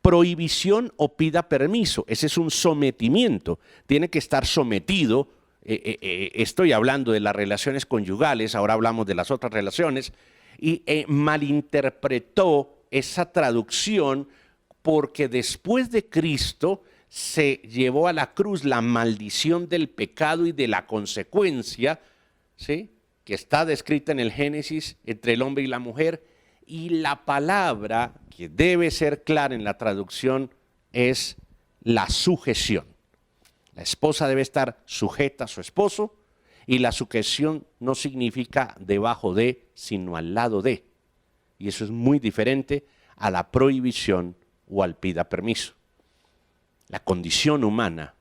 Prohibición o pida permiso, ese es un sometimiento. Tiene que estar sometido. Estoy hablando de las relaciones conyugales, ahora hablamos de las otras relaciones, y malinterpretó esa traducción porque después de Cristo se llevó a la cruz la maldición del pecado y de la consecuencia, ¿sí?, que está descrita en el Génesis entre el hombre y la mujer, y la palabra que debe ser clara en la traducción es la sujeción. La esposa debe estar sujeta a su esposo, y la sujeción no significa debajo de, sino al lado de. Y eso es muy diferente a la prohibición o al pida permiso. La condición humana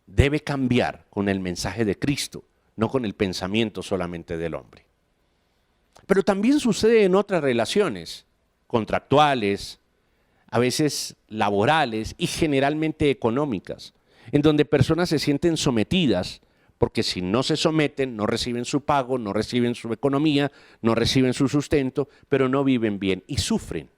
debe cambiar con el mensaje de Cristo, no con el pensamiento solamente del hombre. Pero también sucede en otras relaciones contractuales, a veces laborales y generalmente económicas, en donde personas se sienten sometidas, porque si no se someten, no reciben su pago, no reciben su economía, no reciben su sustento, pero no viven bien y sufren.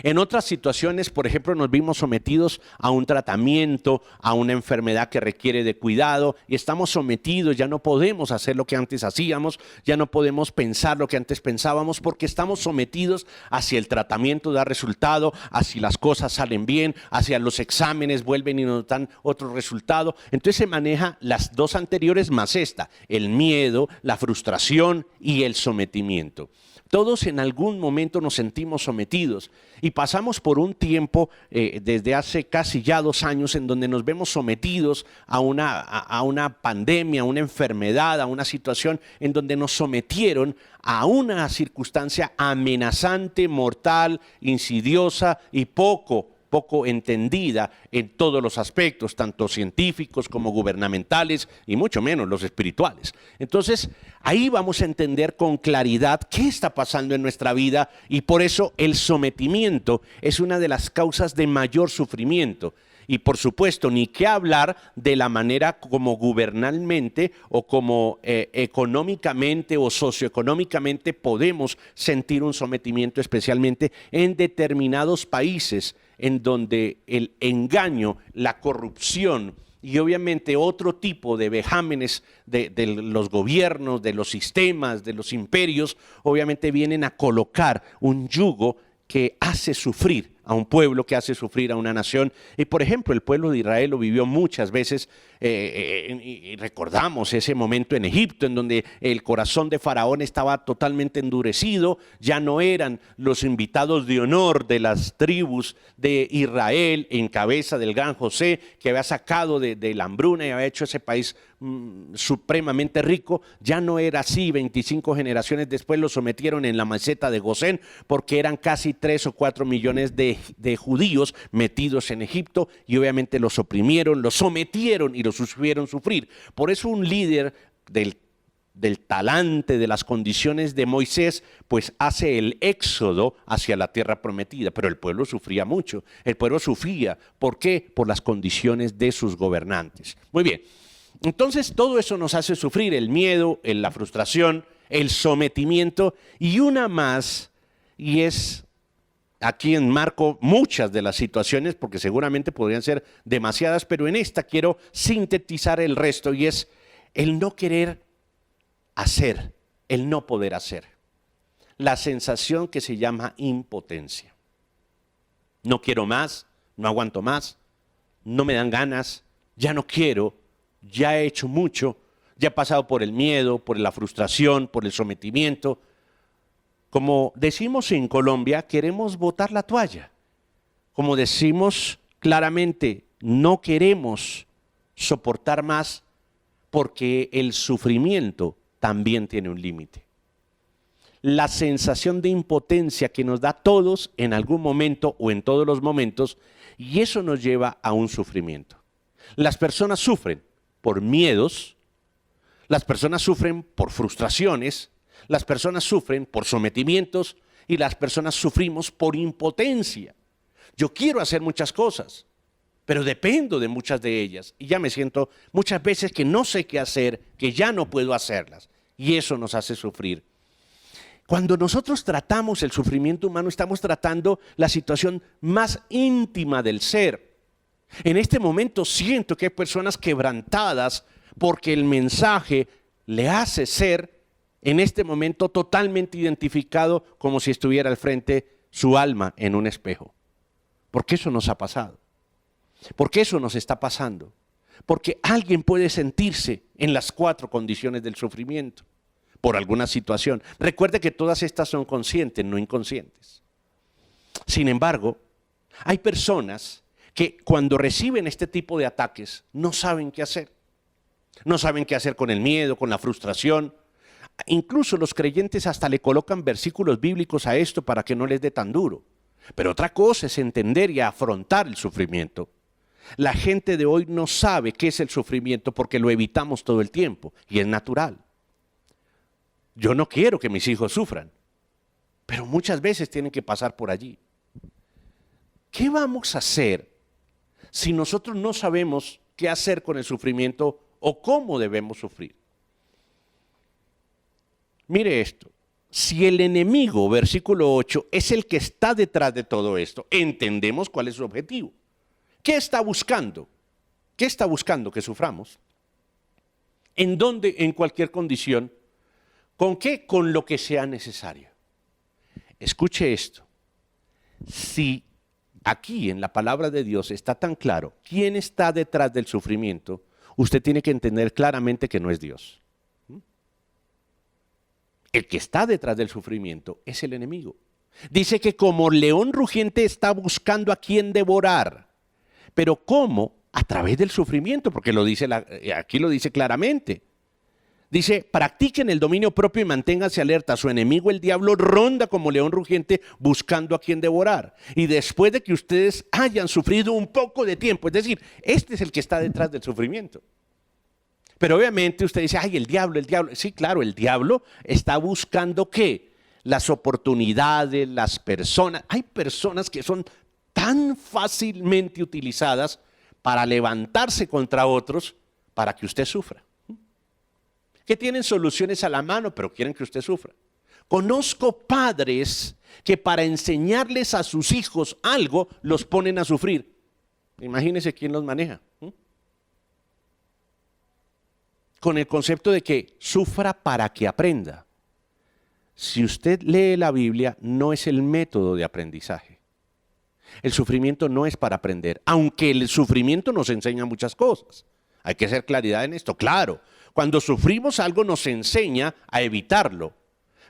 En otras situaciones, por ejemplo, nos vimos sometidos a un tratamiento, a una enfermedad que requiere de cuidado, y estamos sometidos, ya no podemos hacer lo que antes hacíamos, ya no podemos pensar lo que antes pensábamos, porque estamos sometidos hacia el tratamiento da resultado, hacia las cosas salen bien, hacia los exámenes vuelven y nos dan otro resultado. Entonces se maneja las dos anteriores más esta, el miedo, la frustración y el sometimiento. Todos en algún momento nos sentimos sometidos y pasamos por un tiempo desde hace casi ya 2 años en donde nos vemos sometidos a una pandemia, a una enfermedad, a una situación en donde nos sometieron a una circunstancia amenazante, mortal, insidiosa y poco entendida en todos los aspectos, tanto científicos como gubernamentales y mucho menos los espirituales. Entonces, ahí vamos a entender con claridad qué está pasando en nuestra vida, y por eso el sometimiento es una de las causas de mayor sufrimiento. Y por supuesto, ni qué hablar de la manera como gubernamentalmente o como económicamente o socioeconómicamente podemos sentir un sometimiento, especialmente en determinados países en donde el engaño, la corrupción y obviamente otro tipo de vejámenes de los gobiernos, de los sistemas, de los imperios, obviamente vienen a colocar un yugo que hace sufrir a un pueblo, que hace sufrir a una nación. Y por ejemplo, el pueblo de Israel lo vivió muchas veces, y recordamos ese momento en Egipto, en donde el corazón de Faraón estaba totalmente endurecido, ya no eran los invitados de honor de las tribus de Israel, en cabeza del gran José, que había sacado de la hambruna y había hecho ese país supremamente rico. Ya no era así. 25 generaciones después lo sometieron en la meseta de Gosén, porque eran casi 3 o 4 millones de judíos metidos en Egipto, y obviamente los oprimieron, los sometieron y los hicieron sufrir. Por eso un líder del talante, de las condiciones de Moisés, pues hace el éxodo hacia la tierra prometida, pero el pueblo sufría mucho. El pueblo sufría, ¿por qué? Por las condiciones de sus gobernantes. Muy bien. Entonces todo eso nos hace sufrir: el miedo, la frustración, el sometimiento, y una más, y es, aquí enmarco muchas de las situaciones porque seguramente podrían ser demasiadas, pero en esta quiero sintetizar el resto, y es el no querer hacer, el no poder hacer. La sensación que se llama impotencia. No quiero más, no aguanto más, no me dan ganas, ya no quiero, ya he hecho mucho, ya he pasado por el miedo, por la frustración, por el sometimiento. Como decimos en Colombia, queremos botar la toalla. Como decimos claramente, no queremos soportar más, porque el sufrimiento también tiene un límite. La sensación de impotencia que nos da a todos en algún momento o en todos los momentos, y eso nos lleva a un sufrimiento. Las personas sufren por miedos, las personas sufren por frustraciones, las personas sufren por sometimientos, y las personas sufrimos por impotencia. Yo quiero hacer muchas cosas, pero dependo de muchas de ellas, y ya me siento muchas veces que no sé qué hacer, que ya no puedo hacerlas, y eso nos hace sufrir. Cuando nosotros tratamos el sufrimiento humano, estamos tratando la situación más íntima del ser. En este momento siento que hay personas quebrantadas porque el mensaje le hace ser en este momento totalmente identificado, como si estuviera al frente su alma en un espejo. Porque eso nos ha pasado. Porque eso nos está pasando. Porque alguien puede sentirse en las 4 condiciones del sufrimiento por alguna situación. Recuerde que todas estas son conscientes, no inconscientes. Sin embargo, hay personas que cuando reciben este tipo de ataques no saben qué hacer. No saben qué hacer con el miedo, con la frustración. Incluso los creyentes hasta le colocan versículos bíblicos a esto para que no les dé tan duro. Pero otra cosa es entender y afrontar el sufrimiento. La gente de hoy no sabe qué es el sufrimiento porque lo evitamos todo el tiempo, y es natural. Yo no quiero que mis hijos sufran, pero muchas veces tienen que pasar por allí. ¿Qué vamos a hacer si nosotros no sabemos qué hacer con el sufrimiento o cómo debemos sufrir? Mire esto, si el enemigo, versículo 8, es el que está detrás de todo esto, entendemos cuál es su objetivo. ¿Qué está buscando? ¿Qué está buscando que suframos? ¿En dónde? En cualquier condición. ¿Con qué? Con lo que sea necesario. Escuche esto. Si aquí en la palabra de Dios está tan claro quién está detrás del sufrimiento, usted tiene que entender claramente que no es Dios. El que está detrás del sufrimiento es el enemigo. Dice que como león rugiente está buscando a quien devorar. Pero ¿cómo? A través del sufrimiento, porque aquí lo dice claramente. Dice, practiquen el dominio propio y manténganse alerta. Su enemigo, el diablo, ronda como león rugiente buscando a quien devorar. Y después de que ustedes hayan sufrido un poco de tiempo, es decir, este es el que está detrás del sufrimiento. Pero obviamente usted dice, ay, el diablo. Sí, claro, el diablo está buscando ¿qué? Las oportunidades, las personas. Hay personas que son tan fácilmente utilizadas para levantarse contra otros para que usted sufra. Que tienen soluciones a la mano, pero quieren que usted sufra. Conozco padres que para enseñarles a sus hijos algo los ponen a sufrir. Imagínese quién los maneja. Con el concepto de que sufra para que aprenda. Si usted lee la Biblia, no es el método de aprendizaje. El sufrimiento no es para aprender, aunque el sufrimiento nos enseña muchas cosas. Hay que hacer claridad en esto. Claro, cuando sufrimos algo nos enseña a evitarlo,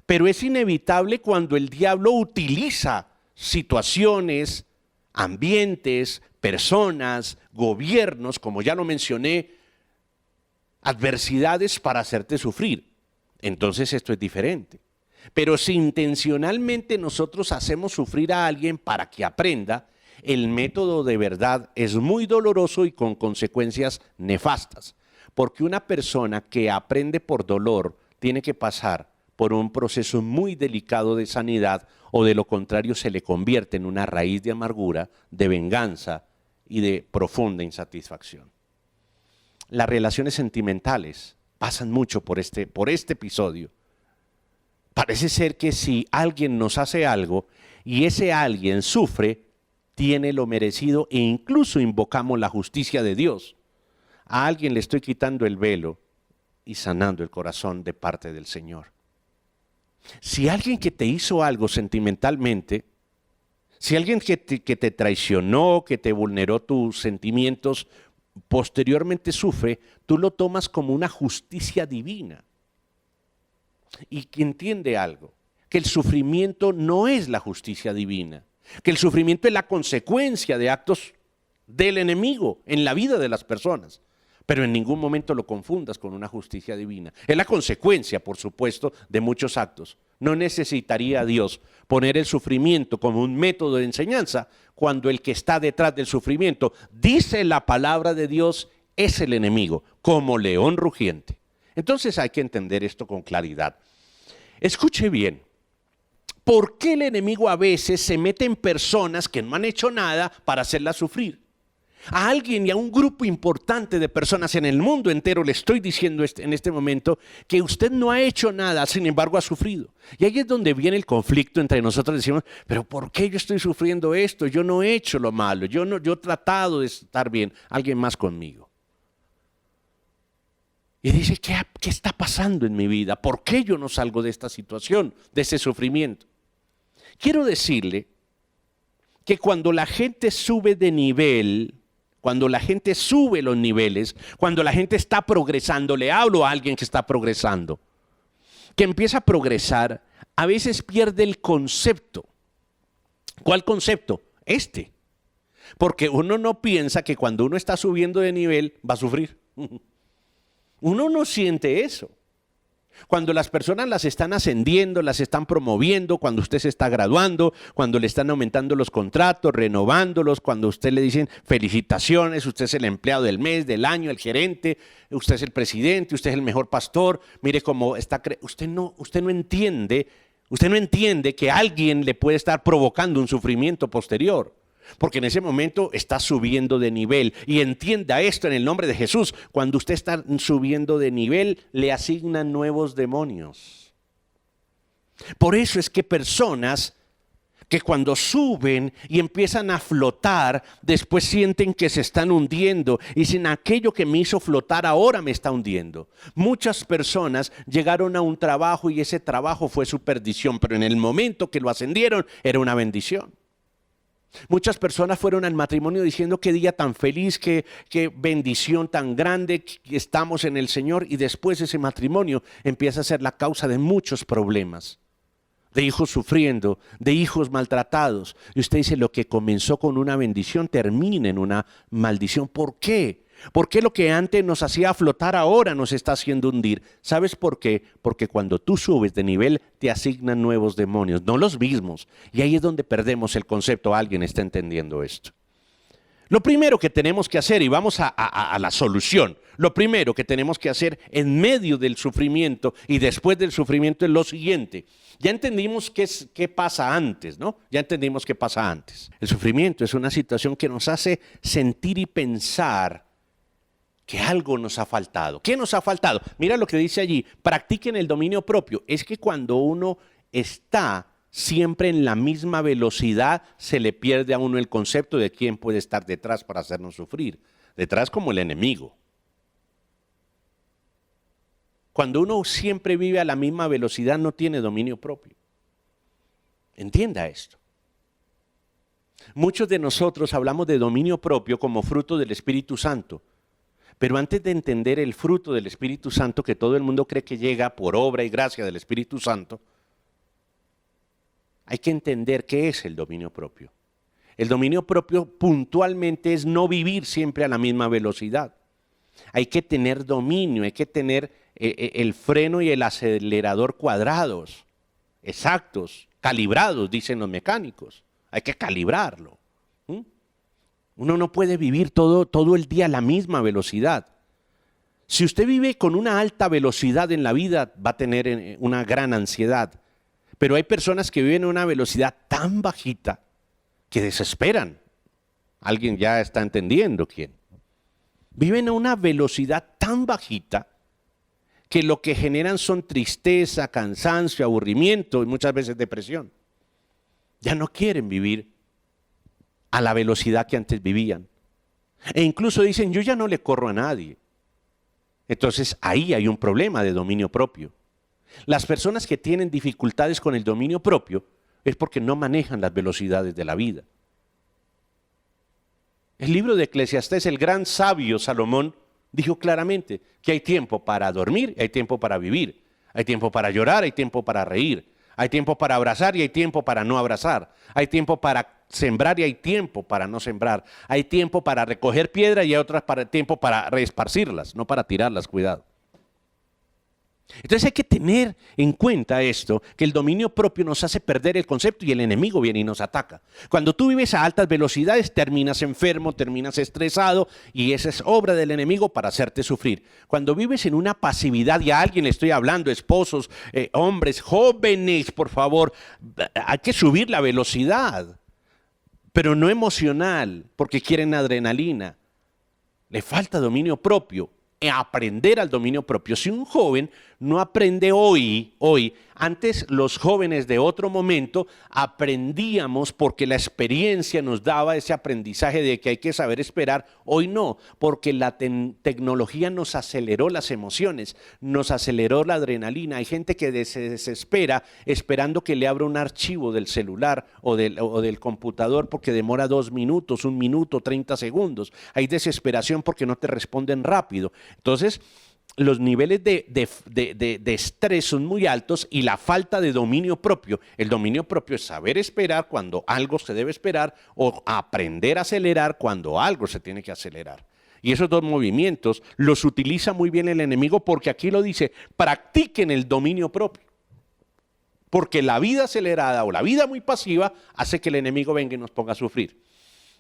pero es inevitable cuando el diablo utiliza situaciones, ambientes, personas, gobiernos, como ya lo mencioné, adversidades para hacerte sufrir. Entonces esto es diferente. Pero si intencionalmente nosotros hacemos sufrir a alguien para que aprenda, el método de verdad es muy doloroso y con consecuencias nefastas. Porque una persona que aprende por dolor tiene que pasar por un proceso muy delicado de sanidad, o de lo contrario se le convierte en una raíz de amargura, de venganza y de profunda insatisfacción. Las relaciones sentimentales pasan mucho por este episodio. Parece ser que si alguien nos hace algo y ese alguien sufre, tiene lo merecido e incluso invocamos la justicia de Dios. A alguien le estoy quitando el velo y sanando el corazón de parte del Señor. Si alguien que te hizo algo sentimentalmente, si alguien que te traicionó, que te vulneró tus sentimientos, posteriormente sufre, tú lo tomas como una justicia divina. Y que entiende algo, que el sufrimiento no es la justicia divina, que el sufrimiento es la consecuencia de actos del enemigo en la vida de las personas. Pero en ningún momento lo confundas con una justicia divina. Es la consecuencia, por supuesto, de muchos actos. No necesitaría Dios poner el sufrimiento como un método de enseñanza cuando el que está detrás del sufrimiento, dice la palabra de Dios, es el enemigo, como león rugiente. Entonces hay que entender esto con claridad. Escuche bien, ¿por qué el enemigo a veces se mete en personas que no han hecho nada para hacerlas sufrir? A alguien y a un grupo importante de personas en el mundo entero le estoy diciendo en este momento que usted no ha hecho nada, sin embargo ha sufrido. Y ahí es donde viene el conflicto entre nosotros. Decimos, pero ¿por qué yo estoy sufriendo esto? Yo no he hecho lo malo, yo he tratado de estar bien, alguien más conmigo. Y dice, ¿qué está pasando en mi vida? ¿Por qué yo no salgo de esta situación, de ese sufrimiento? Quiero decirle que cuando la gente sube de nivel, cuando la gente sube los niveles, cuando la gente está progresando, le hablo a alguien que está progresando, que empieza a progresar, a veces pierde el concepto. ¿Cuál concepto? Porque uno no piensa que cuando uno está subiendo de nivel va a sufrir. Uno no siente eso. Cuando las personas las están ascendiendo, las están promoviendo, cuando usted se está graduando, cuando le están aumentando los contratos, renovándolos, cuando a usted le dicen felicitaciones, usted es el empleado del mes, del año, el gerente, usted es el presidente, usted es el mejor pastor, mire cómo está, usted no entiende que alguien le puede estar provocando un sufrimiento posterior. Porque en ese momento está subiendo de nivel. Y entienda esto en el nombre de Jesús. Cuando usted está subiendo de nivel, le asignan nuevos demonios. Por eso es que personas que cuando suben y empiezan a flotar, después sienten que se están hundiendo. Y dicen, aquello que me hizo flotar ahora me está hundiendo. Muchas personas llegaron a un trabajo y ese trabajo fue su perdición. Pero en el momento que lo ascendieron, era una bendición. Muchas personas fueron al matrimonio diciendo qué día tan feliz, qué bendición tan grande que estamos en el Señor, y después ese matrimonio empieza a ser la causa de muchos problemas, de hijos sufriendo, de hijos maltratados. Y usted dice, lo que comenzó con una bendición termina en una maldición. ¿Por qué? ¿Por qué lo que antes nos hacía flotar ahora nos está haciendo hundir? ¿Sabes por qué? Porque cuando tú subes de nivel te asignan nuevos demonios, no los mismos. Y ahí es donde perdemos el concepto. Alguien está entendiendo esto. Lo primero que tenemos que hacer, y vamos a la solución, lo primero que tenemos que hacer en medio del sufrimiento y después del sufrimiento es lo siguiente. Ya entendimos qué pasa antes, ¿no? Ya entendimos qué pasa antes. El sufrimiento es una situación que nos hace sentir y pensar que algo nos ha faltado. ¿Qué nos ha faltado? Mira lo que dice allí, practiquen el dominio propio. Es que cuando uno está siempre en la misma velocidad, se le pierde a uno el concepto de quién puede estar detrás para hacernos sufrir. Detrás como el enemigo. Cuando uno siempre vive a la misma velocidad, no tiene dominio propio. Entienda esto. Muchos de nosotros hablamos de dominio propio como fruto del Espíritu Santo. Pero antes de entender el fruto del Espíritu Santo, que todo el mundo cree que llega por obra y gracia del Espíritu Santo, hay que entender qué es el dominio propio. El dominio propio puntualmente es no vivir siempre a la misma velocidad. Hay que tener dominio, hay que tener el freno y el acelerador cuadrados, exactos, calibrados, dicen los mecánicos. Hay que calibrarlo. Uno no puede vivir todo el día a la misma velocidad. Si usted vive con una alta velocidad en la vida, va a tener una gran ansiedad. Pero hay personas que viven a una velocidad tan bajita que desesperan. Alguien ya está entendiendo quién. Viven a una velocidad tan bajita que lo que generan son tristeza, cansancio, aburrimiento y muchas veces depresión. Ya no quieren vivir a la velocidad que antes vivían. E incluso dicen, yo ya no le corro a nadie. Entonces ahí hay un problema de dominio propio. Las personas que tienen dificultades con el dominio propio es porque no manejan las velocidades de la vida. El libro de Eclesiastés, el gran sabio Salomón, dijo claramente que hay tiempo para dormir y hay tiempo para vivir. Hay tiempo para llorar, hay tiempo para reír. Hay tiempo para abrazar y hay tiempo para no abrazar. Hay tiempo para sembrar y hay tiempo para no sembrar. Hay tiempo para recoger piedra y hay tiempo para reesparcirlas, no para tirarlas, cuidado. Entonces hay que tener en cuenta esto, que el dominio propio nos hace perder el concepto y el enemigo viene y nos ataca. Cuando tú vives a altas velocidades, terminas enfermo, terminas estresado y esa es obra del enemigo para hacerte sufrir. Cuando vives en una pasividad, y a alguien le estoy hablando, esposos, hombres, jóvenes, por favor, hay que subir la velocidad, pero no emocional, porque quieren adrenalina. Le falta dominio propio. Aprender al dominio propio. Si un joven no aprende hoy, antes los jóvenes de otro momento aprendíamos porque la experiencia nos daba ese aprendizaje de que hay que saber esperar. Hoy no, porque la tecnología nos aceleró las emociones, nos aceleró la adrenalina. Hay gente que se desespera esperando que le abra un archivo del celular o del computador porque demora 2 minutos, 1 minuto, 30 segundos. Hay desesperación porque no te responden rápido. Entonces, los niveles de estrés son muy altos y la falta de dominio propio. El dominio propio es saber esperar cuando algo se debe esperar o aprender a acelerar cuando algo se tiene que acelerar. Y esos dos movimientos los utiliza muy bien el enemigo porque aquí lo dice, practiquen el dominio propio. Porque la vida acelerada o la vida muy pasiva hace que el enemigo venga y nos ponga a sufrir.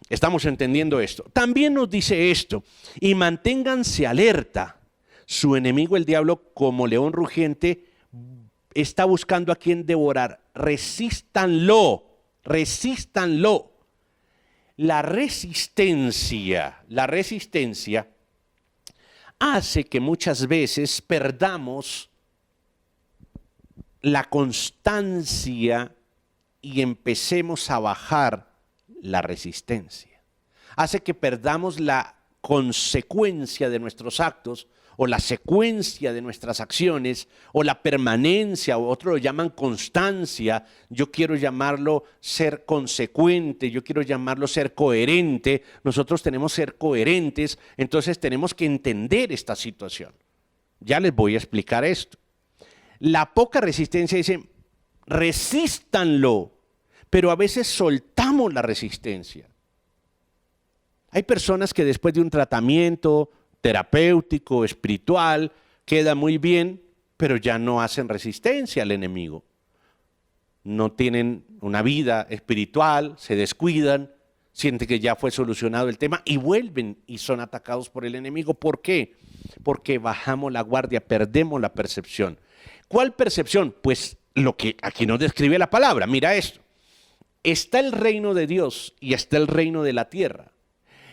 Estamos entendiendo esto. También nos dice esto, y manténganse alerta. Su enemigo, el diablo, como león rugiente, está buscando a quien devorar. Resístanlo, resístanlo. La resistencia hace que muchas veces perdamos la constancia y empecemos a bajar la resistencia. Hace que perdamos la consecuencia de nuestros actos o la secuencia de nuestras acciones o la permanencia, o otros lo llaman constancia. Yo quiero llamarlo ser consecuente, yo quiero llamarlo ser coherente. Nosotros tenemos que ser coherentes, entonces tenemos que entender esta situación. Ya les voy a explicar esto. La poca resistencia dice, resístanlo, pero a veces soltamos la resistencia. Hay personas que después de un tratamiento terapéutico, espiritual, queda muy bien, pero ya no hacen resistencia al enemigo. No tienen una vida espiritual, se descuidan, sienten que ya fue solucionado el tema y vuelven y son atacados por el enemigo. ¿Por qué? Porque bajamos la guardia, perdemos la percepción. ¿Cuál percepción? Pues lo que aquí nos describe la palabra. Mira esto. Está el reino de Dios y está el reino de la tierra.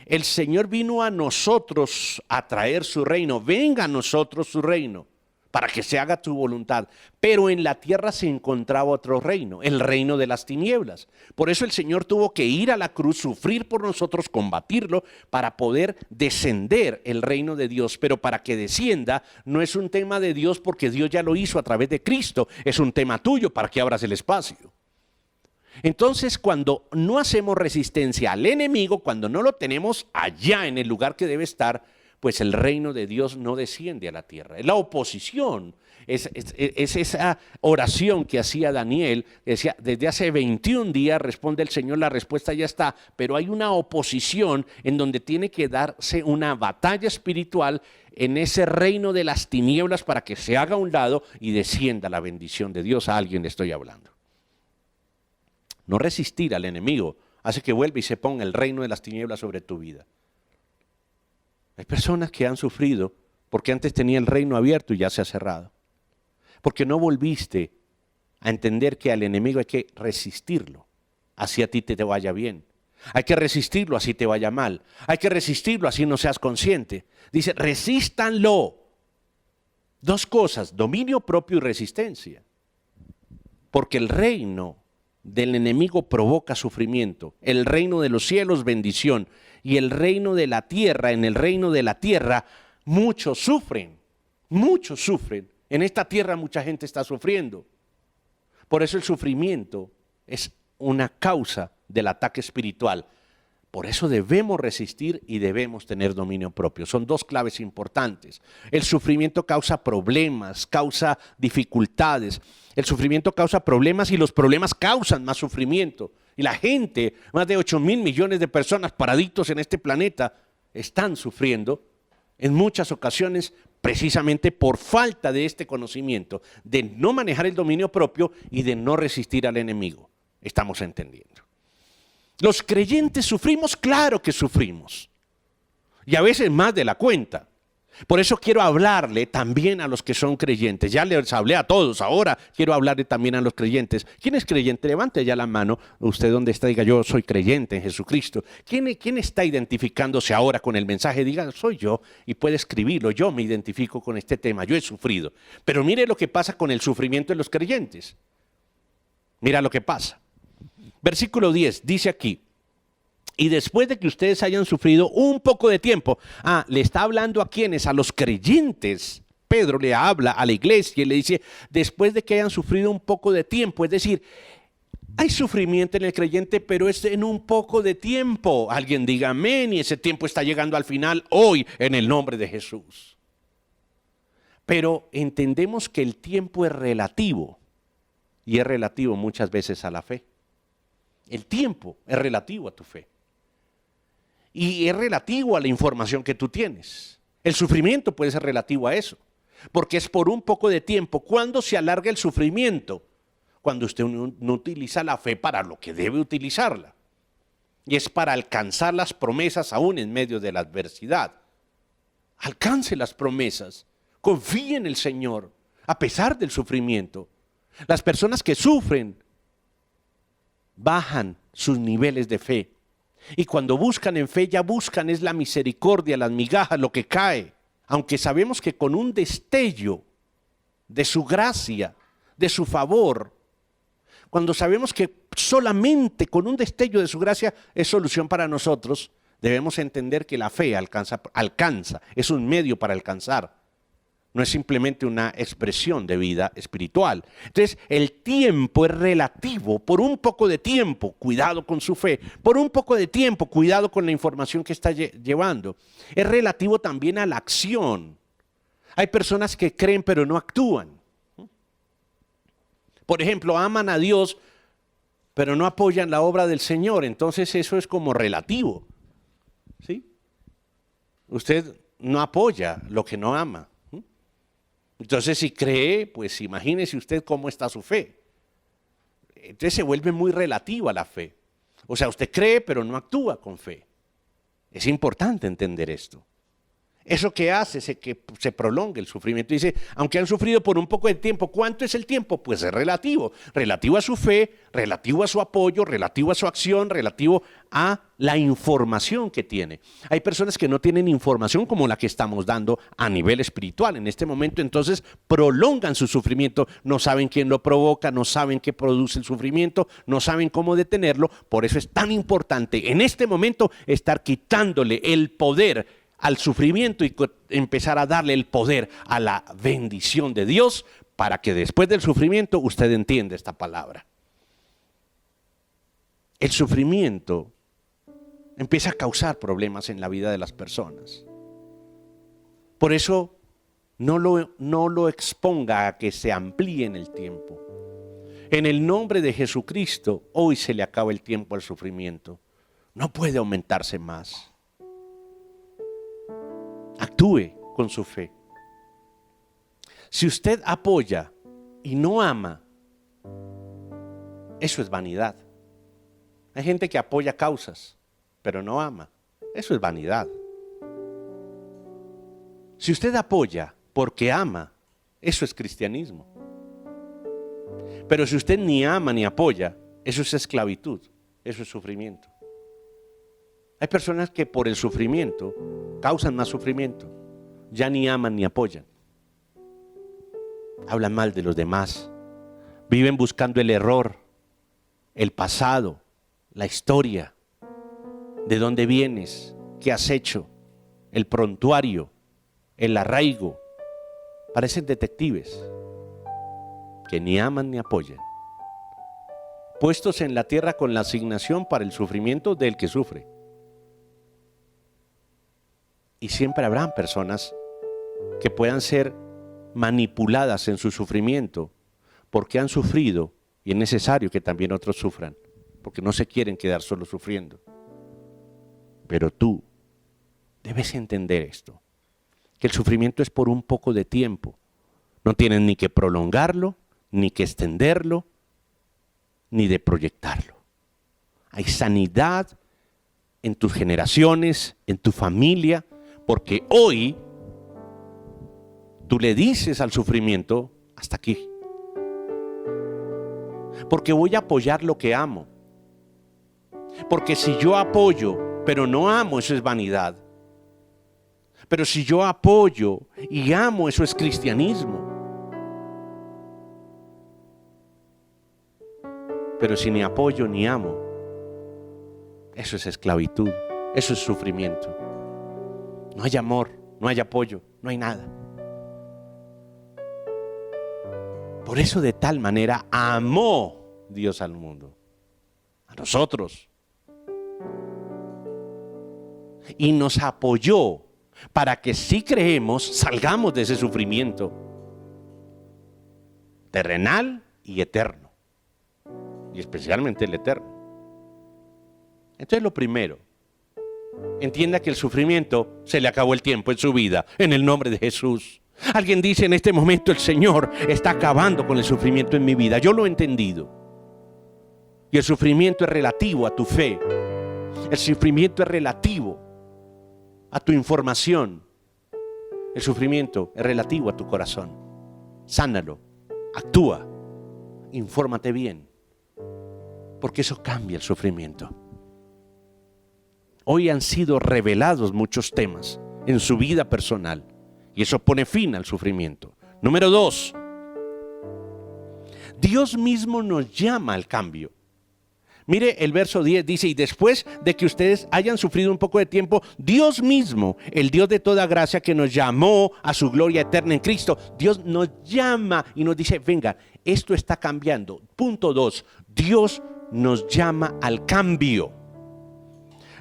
El Señor vino a nosotros a traer su reino. Venga a nosotros su reino para que se haga tu voluntad. Pero en la tierra se encontraba otro reino, el reino de las tinieblas. Por eso el Señor tuvo que ir a la cruz, sufrir por nosotros, combatirlo, para poder descender el reino de Dios. Pero para que descienda no es un tema de Dios, porque Dios ya lo hizo a través de Cristo. Es un tema tuyo para que abras el espacio. Entonces, cuando no hacemos resistencia al enemigo, cuando no lo tenemos allá en el lugar que debe estar, pues el reino de Dios no desciende a la tierra. La oposición es esa oración que hacía Daniel. Decía, desde hace 21 días responde el Señor, la respuesta ya está, pero hay una oposición en donde tiene que darse una batalla espiritual en ese reino de las tinieblas para que se haga a un lado y descienda la bendición de Dios. A alguien le estoy hablando. No resistir al enemigo hace que vuelva y se ponga el reino de las tinieblas sobre tu vida. Hay personas que han sufrido porque antes tenía el reino abierto y ya se ha cerrado. Porque no volviste a entender que al enemigo hay que resistirlo, así a ti te vaya bien. Hay que resistirlo, así te vaya mal. Hay que resistirlo, así no seas consciente. Dice, resístanlo. Dos cosas, dominio propio y resistencia. Porque el reino del enemigo provoca sufrimiento. El reino de los cielos, bendición. Y el reino de la tierra, en el reino de la tierra, muchos sufren. Muchos sufren. En esta tierra mucha gente está sufriendo. Por eso el sufrimiento es una causa del ataque espiritual. Por eso debemos resistir y debemos tener dominio propio. Son dos claves importantes. El sufrimiento causa problemas, causa dificultades. El sufrimiento causa problemas y los problemas causan más sufrimiento. Y la gente, más de 8.000 millones de personas paraditos en este planeta, están sufriendo en muchas ocasiones precisamente por falta de este conocimiento, de no manejar el dominio propio y de no resistir al enemigo. Estamos entendiendo. Los creyentes sufrimos, claro que sufrimos, y a veces más de la cuenta. Por eso quiero hablarle también a los que son creyentes. Ya les hablé a todos, ahora quiero hablarle también a los creyentes. ¿Quién es creyente? Levante ya la mano, usted donde está, diga yo soy creyente en Jesucristo. ¿Quién está identificándose ahora con el mensaje? Diga, soy yo, y puede escribirlo, yo me identifico con este tema, yo he sufrido. Pero mire lo que pasa con el sufrimiento de los creyentes. Mira lo que pasa. Versículo 10, dice aquí, y después de que ustedes hayan sufrido un poco de tiempo, le está hablando a quienes, a los creyentes. Pedro le habla a la iglesia y le dice, después de que hayan sufrido un poco de tiempo, es decir, hay sufrimiento en el creyente, pero es en un poco de tiempo. Alguien diga amén, y ese tiempo está llegando al final hoy en el nombre de Jesús. Pero entendemos que el tiempo es relativo, y es relativo muchas veces a la fe. El tiempo es relativo a tu fe. Y es relativo a la información que tú tienes. El sufrimiento puede ser relativo a eso. Porque es por un poco de tiempo. ¿Cuándo se alarga el sufrimiento? Cuando usted no utiliza la fe para lo que debe utilizarla. Y es para alcanzar las promesas aún en medio de la adversidad. Alcance las promesas. Confíe en el Señor a pesar del sufrimiento. Las personas que sufren bajan sus niveles de fe. Y cuando buscan en fe, ya buscan es la misericordia, las migajas, lo que cae. Aunque sabemos que con un destello de su gracia, de su favor, cuando sabemos que solamente con un destello de su gracia es solución para nosotros, debemos entender que la fe alcanza, es un medio para alcanzar. No es simplemente una expresión de vida espiritual. Entonces, el tiempo es relativo. Por un poco de tiempo, cuidado con su fe. Por un poco de tiempo, cuidado con la información que está llevando. Es relativo también a la acción. Hay personas que creen pero no actúan. Por ejemplo, aman a Dios pero no apoyan la obra del Señor. Entonces, eso es como relativo. ¿Sí? Usted no apoya lo que no ama. Entonces, si cree, pues imagínese usted cómo está su fe. Entonces se vuelve muy relativa la fe. O sea, usted cree pero no actúa con fe. Es importante entender esto. Eso que hace es que se prolongue el sufrimiento. Dice, aunque han sufrido por un poco de tiempo, ¿cuánto es el tiempo? Pues es relativo. Relativo a su fe, relativo a su apoyo, relativo a su acción, relativo a la información que tiene. Hay personas que no tienen información como la que estamos dando a nivel espiritual en este momento, entonces prolongan su sufrimiento, no saben quién lo provoca, no saben qué produce el sufrimiento, no saben cómo detenerlo. Por eso es tan importante en este momento estar quitándole el poder al sufrimiento y empezar a darle el poder a la bendición de Dios para que después del sufrimiento usted entienda esta palabra. El sufrimiento empieza a causar problemas en la vida de las personas. Por eso no lo exponga a que se amplíe en el tiempo. En el nombre de Jesucristo, hoy se le acaba el tiempo al sufrimiento. No puede aumentarse más. Actúe con su fe. Si usted apoya y no ama, eso es vanidad. Hay gente que apoya causas, pero no ama. Eso es vanidad. Si usted apoya porque ama, eso es cristianismo. Pero si usted ni ama ni apoya, eso es esclavitud, eso es sufrimiento. Hay personas que por el sufrimiento causan más sufrimiento, ya ni aman ni apoyan. Hablan mal de los demás, viven buscando el error, el pasado, la historia, de dónde vienes, qué has hecho, el prontuario, el arraigo. Parecen detectives que ni aman ni apoyan, puestos en la tierra con la asignación para el sufrimiento del que sufre. Y siempre habrán personas que puedan ser manipuladas en su sufrimiento porque han sufrido, y es necesario que también otros sufran, porque no se quieren quedar solo sufriendo. Pero tú debes entender esto, que el sufrimiento es por un poco de tiempo. No tienes ni que prolongarlo, ni que extenderlo, ni de proyectarlo. Hay sanidad en tus generaciones, en tu familia, porque hoy tú le dices al sufrimiento, hasta aquí. Porque voy a apoyar lo que amo. Porque si yo apoyo, pero no amo, eso es vanidad. Pero si yo apoyo y amo, eso es cristianismo. Pero si ni apoyo ni amo, eso es esclavitud, eso es sufrimiento. No hay amor, no hay apoyo, no hay nada. Por eso de tal manera amó Dios al mundo, a nosotros. Y nos apoyó para que si creemos salgamos de ese sufrimiento terrenal y eterno. Y especialmente el eterno. Entonces lo primero, entienda que el sufrimiento se le acabó el tiempo en su vida, en el nombre de Jesús. Alguien dice en este momento, el Señor está acabando con el sufrimiento en mi vida. Yo lo he entendido. Y el sufrimiento es relativo a tu fe. El sufrimiento es relativo a tu información. El sufrimiento es relativo a tu corazón. Sánalo, actúa, infórmate bien, porque eso cambia el sufrimiento. Hoy han sido revelados muchos temas en su vida personal y eso pone fin al sufrimiento. Número 2, Dios mismo nos llama al cambio. Mire el verso 10, dice, y después de que ustedes hayan sufrido un poco de tiempo, Dios mismo, el Dios de toda gracia que nos llamó a su gloria eterna en Cristo, Dios nos llama y nos dice, venga, esto está cambiando. Punto 2, Dios nos llama al cambio.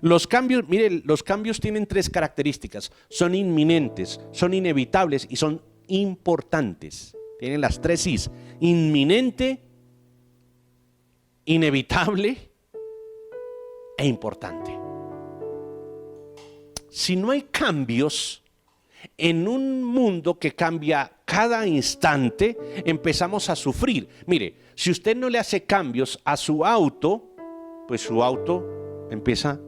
Los cambios, mire, los cambios tienen 3 características, son inminentes, son inevitables y son importantes. Tienen las 3 I's, inminente, inevitable e importante. Si no hay cambios en un mundo que cambia cada instante, empezamos a sufrir. Mire, si usted no le hace cambios a su auto, pues su auto empieza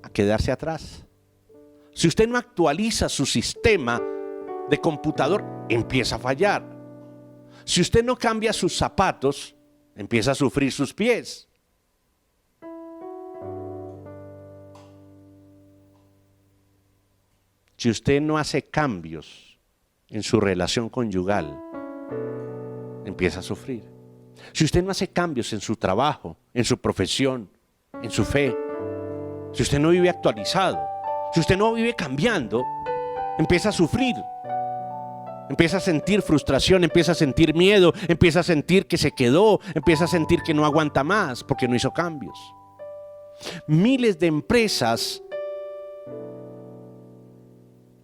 a quedarse atrás. Si usted no actualiza su sistema de computador, empieza a fallar. Si usted no cambia sus zapatos, empieza a sufrir sus pies. Si usted no hace cambios en su relación conyugal, empieza a sufrir. Si usted no hace cambios en su trabajo, en su profesión, en su fe, si usted no vive actualizado, si usted no vive cambiando, empieza a sufrir. Empieza a sentir frustración, empieza a sentir miedo, empieza a sentir que se quedó, empieza a sentir que no aguanta más porque no hizo cambios. Miles de empresas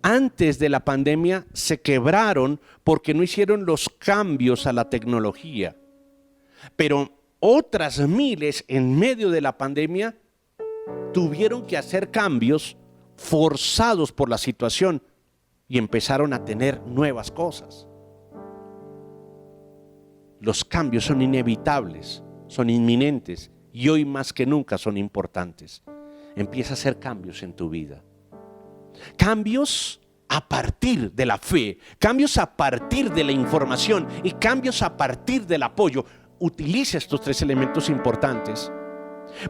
antes de la pandemia se quebraron porque no hicieron los cambios a la tecnología. Pero otras miles en medio de la pandemia tuvieron que hacer cambios forzados por la situación y empezaron a tener nuevas cosas. Los cambios son inevitables, son inminentes y hoy más que nunca son importantes. Empieza a hacer cambios en tu vida. Cambios a partir de la fe, cambios a partir de la información y cambios a partir del apoyo. Utiliza estos tres elementos importantes,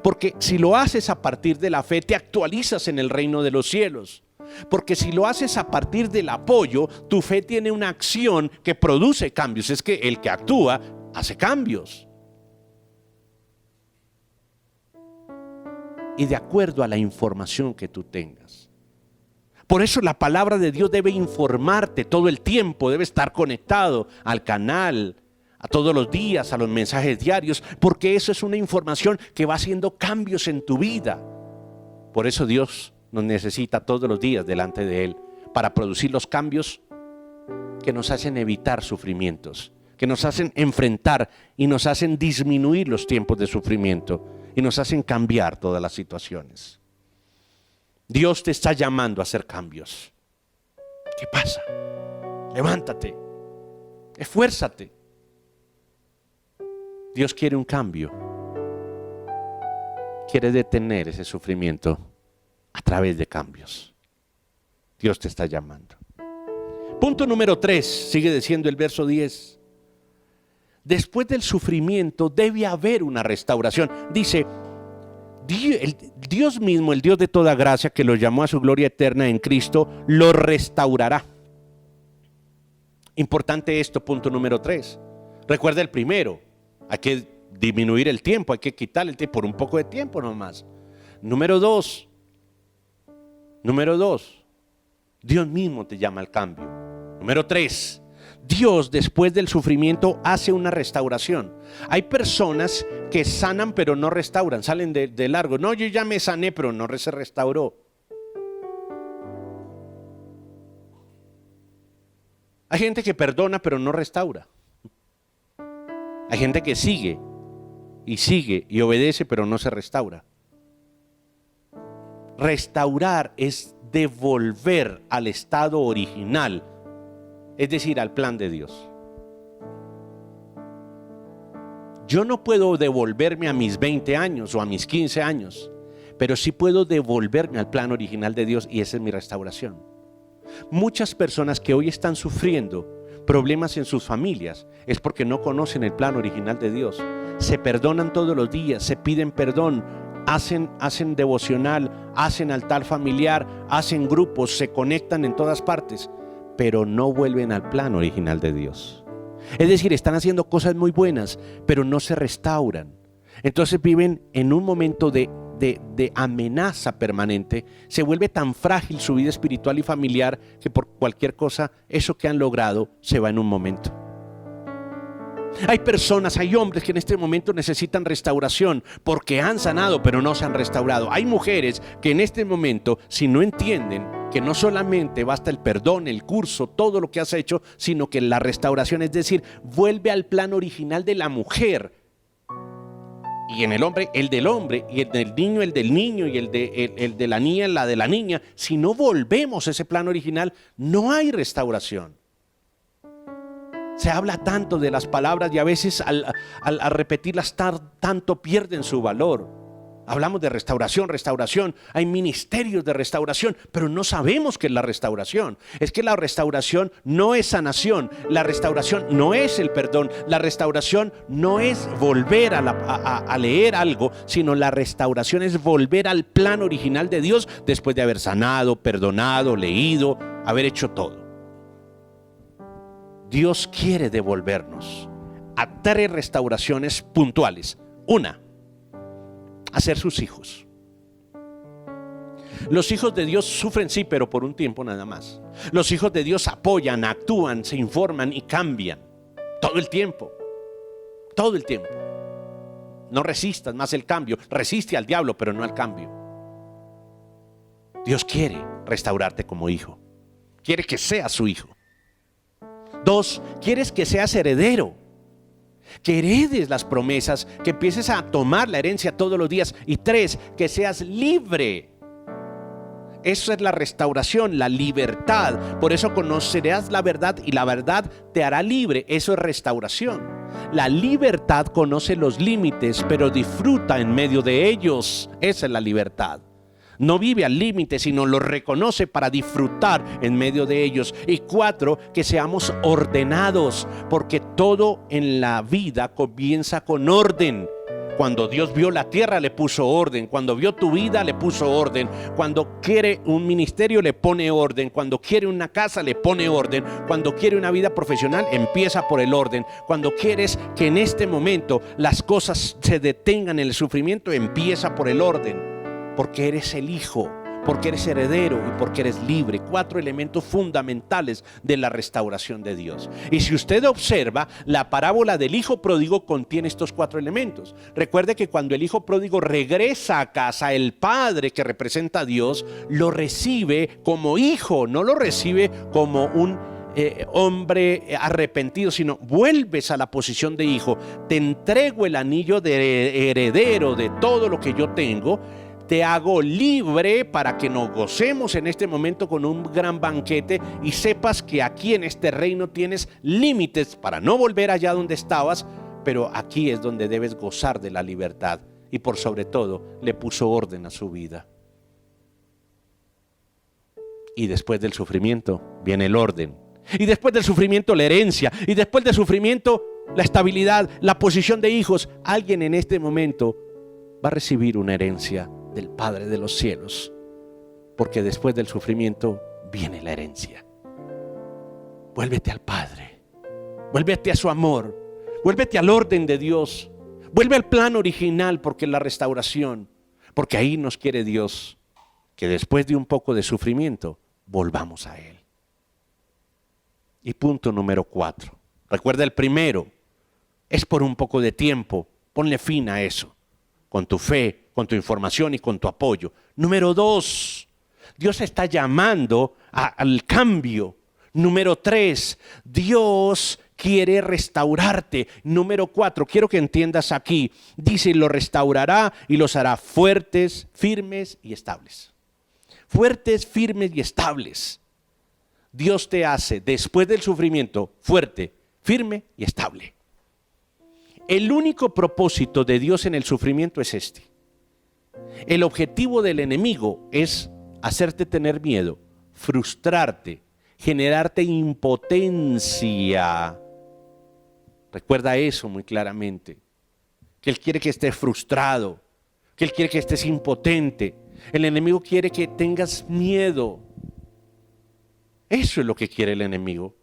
porque si lo haces a partir de la fe, te actualizas en el reino de los cielos. Porque si lo haces a partir del apoyo, tu fe tiene una acción que produce cambios. Es que el que actúa hace cambios. Y de acuerdo a la información que tú tengas. Por eso la palabra de Dios debe informarte todo el tiempo, debe estar conectado al canal, a todos los días, a los mensajes diarios, porque eso es una información que va haciendo cambios en tu vida. Por eso Dios nos necesita todos los días delante de Él para producir los cambios que nos hacen evitar sufrimientos, que nos hacen enfrentar y nos hacen disminuir los tiempos de sufrimiento y nos hacen cambiar todas las situaciones. Dios te está llamando a hacer cambios. ¿Qué pasa? Levántate, esfuérzate. Dios quiere un cambio, quiere detener ese sufrimiento a través de cambios. Dios te está llamando. Punto número 3, sigue diciendo el verso 10. Después del sufrimiento debe haber una restauración. Dice, Dios mismo, el Dios de toda gracia, que los llamó a su gloria eterna en Cristo, lo restaurará. Importante esto, punto número 3. Recuerda el primero, hay que disminuir el tiempo, hay que quitar el tiempo por un poco de tiempo nomás. Número 2, Dios mismo te llama al cambio. Número 3, Dios después del sufrimiento hace una restauración. Hay personas que sanan pero no restauran, salen de largo. No, yo ya me sané pero no se restauró. Hay gente que perdona pero no restaura. Hay gente que sigue y obedece pero no se restaura. Restaurar es devolver al estado original, es decir, al plan de Dios. Yo no puedo devolverme a mis 20 años o a mis 15 años, pero sí puedo devolverme al plan original de Dios y esa es mi restauración. Muchas personas que hoy están sufriendo problemas en sus familias es porque no conocen el plan original de Dios. Se perdonan todos los días, se piden perdón, hacen devocional, hacen altar familiar, hacen grupos, se conectan en todas partes, pero no vuelven al plan original de Dios. Es decir, están haciendo cosas muy buenas, pero no se restauran. Entonces viven en un momento de amenaza permanente. Se vuelve tan frágil su vida espiritual y familiar que por cualquier cosa, eso que han logrado se va en un momento. Hay personas, hay hombres que en este momento necesitan restauración porque han sanado pero no se han restaurado. Hay mujeres que en este momento, si no entienden que no solamente basta el perdón, el curso, todo lo que has hecho, sino que la restauración, es decir, vuelve al plan original de la mujer. Y en el hombre, el del hombre, y el del niño, y el de la niña, la de la niña. Si no volvemos a ese plan original, no hay restauración. Se habla tanto de las palabras y a veces al repetirlas tanto pierden su valor. Hablamos de restauración, hay ministerios de restauración, pero no sabemos qué es la restauración. Es que la restauración no es sanación, la restauración no es el perdón, la restauración no es volver a leer algo, sino la restauración es volver al plan original de Dios después de haber sanado, perdonado, leído, haber hecho todo. Dios quiere devolvernos a 3 restauraciones puntuales. Una, a ser sus hijos. Los hijos de Dios sufren, sí, pero por un tiempo nada más. Los hijos de Dios apoyan, actúan, se informan y cambian todo el tiempo. Todo el tiempo. No resistas más el cambio. Resiste al diablo, pero no al cambio. Dios quiere restaurarte como hijo. Quiere que seas su hijo. 2, quieres que seas heredero. Que heredes las promesas, que empieces a tomar la herencia todos los días. Y 3, que seas libre. Eso es la restauración, la libertad. Por eso conocerás la verdad y la verdad te hará libre. Eso es restauración. La libertad conoce los límites, pero disfruta en medio de ellos. Esa es la libertad. No vive al límite, sino lo reconoce para disfrutar en medio de ellos. Y 4, que seamos ordenados, porque todo en la vida comienza con orden. Cuando Dios vio la tierra le puso orden, cuando vio tu vida le puso orden, cuando quiere un ministerio le pone orden, cuando quiere una casa le pone orden, cuando quiere una vida profesional empieza por el orden, cuando quieres que en este momento las cosas se detengan en el sufrimiento empieza por el orden. Porque eres el hijo, porque eres heredero y porque eres libre. 4 elementos fundamentales de la restauración de Dios. Y si usted observa, la parábola del hijo pródigo contiene estos 4 elementos. Recuerde que cuando el hijo pródigo regresa a casa, el padre que representa a Dios lo recibe como hijo, no lo recibe como un hombre arrepentido, sino vuelves a la posición de hijo. Te entrego el anillo de heredero de todo lo que yo tengo. Te hago libre para que nos gocemos en este momento con un gran banquete y sepas que aquí en este reino tienes límites para no volver allá donde estabas, pero aquí es donde debes gozar de la libertad. Y por sobre todo, le puso orden a su vida. Y después del sufrimiento viene el orden. Y después del sufrimiento la herencia. Y después del sufrimiento la estabilidad, la posición de hijos. Alguien en este momento va a recibir una herencia del Padre de los cielos, porque después del sufrimiento viene la herencia. Vuélvete al Padre, vuélvete a su amor, vuélvete al orden de Dios, vuelve al plan original, porque la restauración, porque ahí nos quiere Dios, que después de un poco de sufrimiento volvamos a Él. Y punto número 4, recuerda el primero, es por un poco de tiempo, ponle fin a eso, con tu fe, con tu información y con tu apoyo. Número 2, Dios está llamando al cambio. Número 3, Dios quiere restaurarte. Número 4, quiero que entiendas aquí, dice, lo restaurará y los hará fuertes, firmes y estables. Fuertes, firmes y estables. Dios te hace, después del sufrimiento, fuerte, firme y estable. El único propósito de Dios en el sufrimiento es este. El objetivo del enemigo es hacerte tener miedo, frustrarte, generarte impotencia. Recuerda eso muy claramente. Que Él quiere que estés frustrado, que Él quiere que estés impotente. El enemigo quiere que tengas miedo. Eso es lo que quiere el enemigo.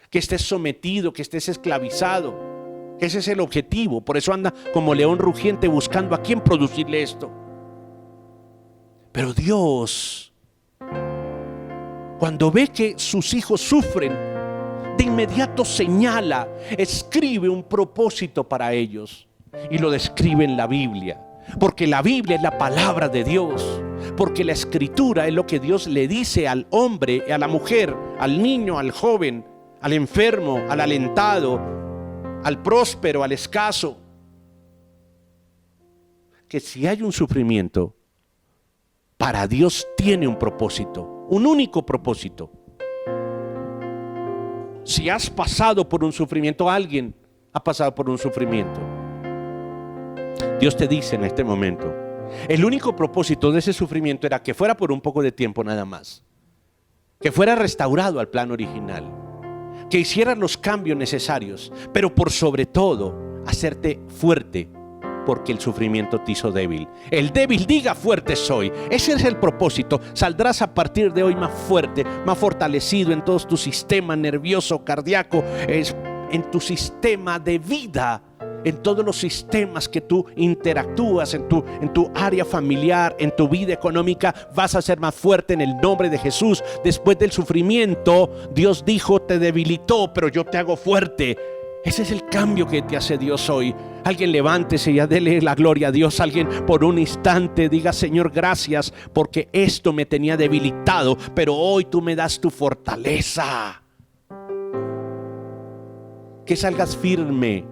Que estés sometido, que estés esclavizado. Ese es el objetivo. Por eso anda como león rugiente buscando a quién producirle esto. Pero Dios, cuando ve que sus hijos sufren, de inmediato señala, escribe un propósito para ellos y lo describe en la Biblia. Porque la Biblia es la palabra de Dios. Porque la escritura es lo que Dios le dice al hombre, a la mujer, al niño, al joven, al enfermo, al alentado, al próspero, al escaso. Que si hay un sufrimiento, para Dios tiene un propósito, un único propósito. Si has pasado por un sufrimiento, alguien ha pasado por un sufrimiento. Dios te dice en este momento El único propósito de ese sufrimiento era que fuera por un poco de tiempo nada más, que fuera restaurado al plan original, que hicieras los cambios necesarios, pero por sobre todo hacerte fuerte, porque el sufrimiento te hizo débil. El débil diga: fuerte soy. Ese es el propósito. Saldrás a partir de hoy más fuerte, más fortalecido en todo tu sistema nervioso, cardíaco, en tu sistema de vida, en todos los sistemas que tú interactúas, en tu área familiar, en tu vida económica. Vas a ser más fuerte en el nombre de Jesús. Después del sufrimiento, Dios dijo: te debilitó, pero yo te hago fuerte. Ese es el cambio que te hace Dios hoy. Alguien levántese y dele la gloria a Dios. Alguien por un instante diga: Señor, gracias, porque esto me tenía debilitado, pero hoy tú me das tu fortaleza. Que salgas firme.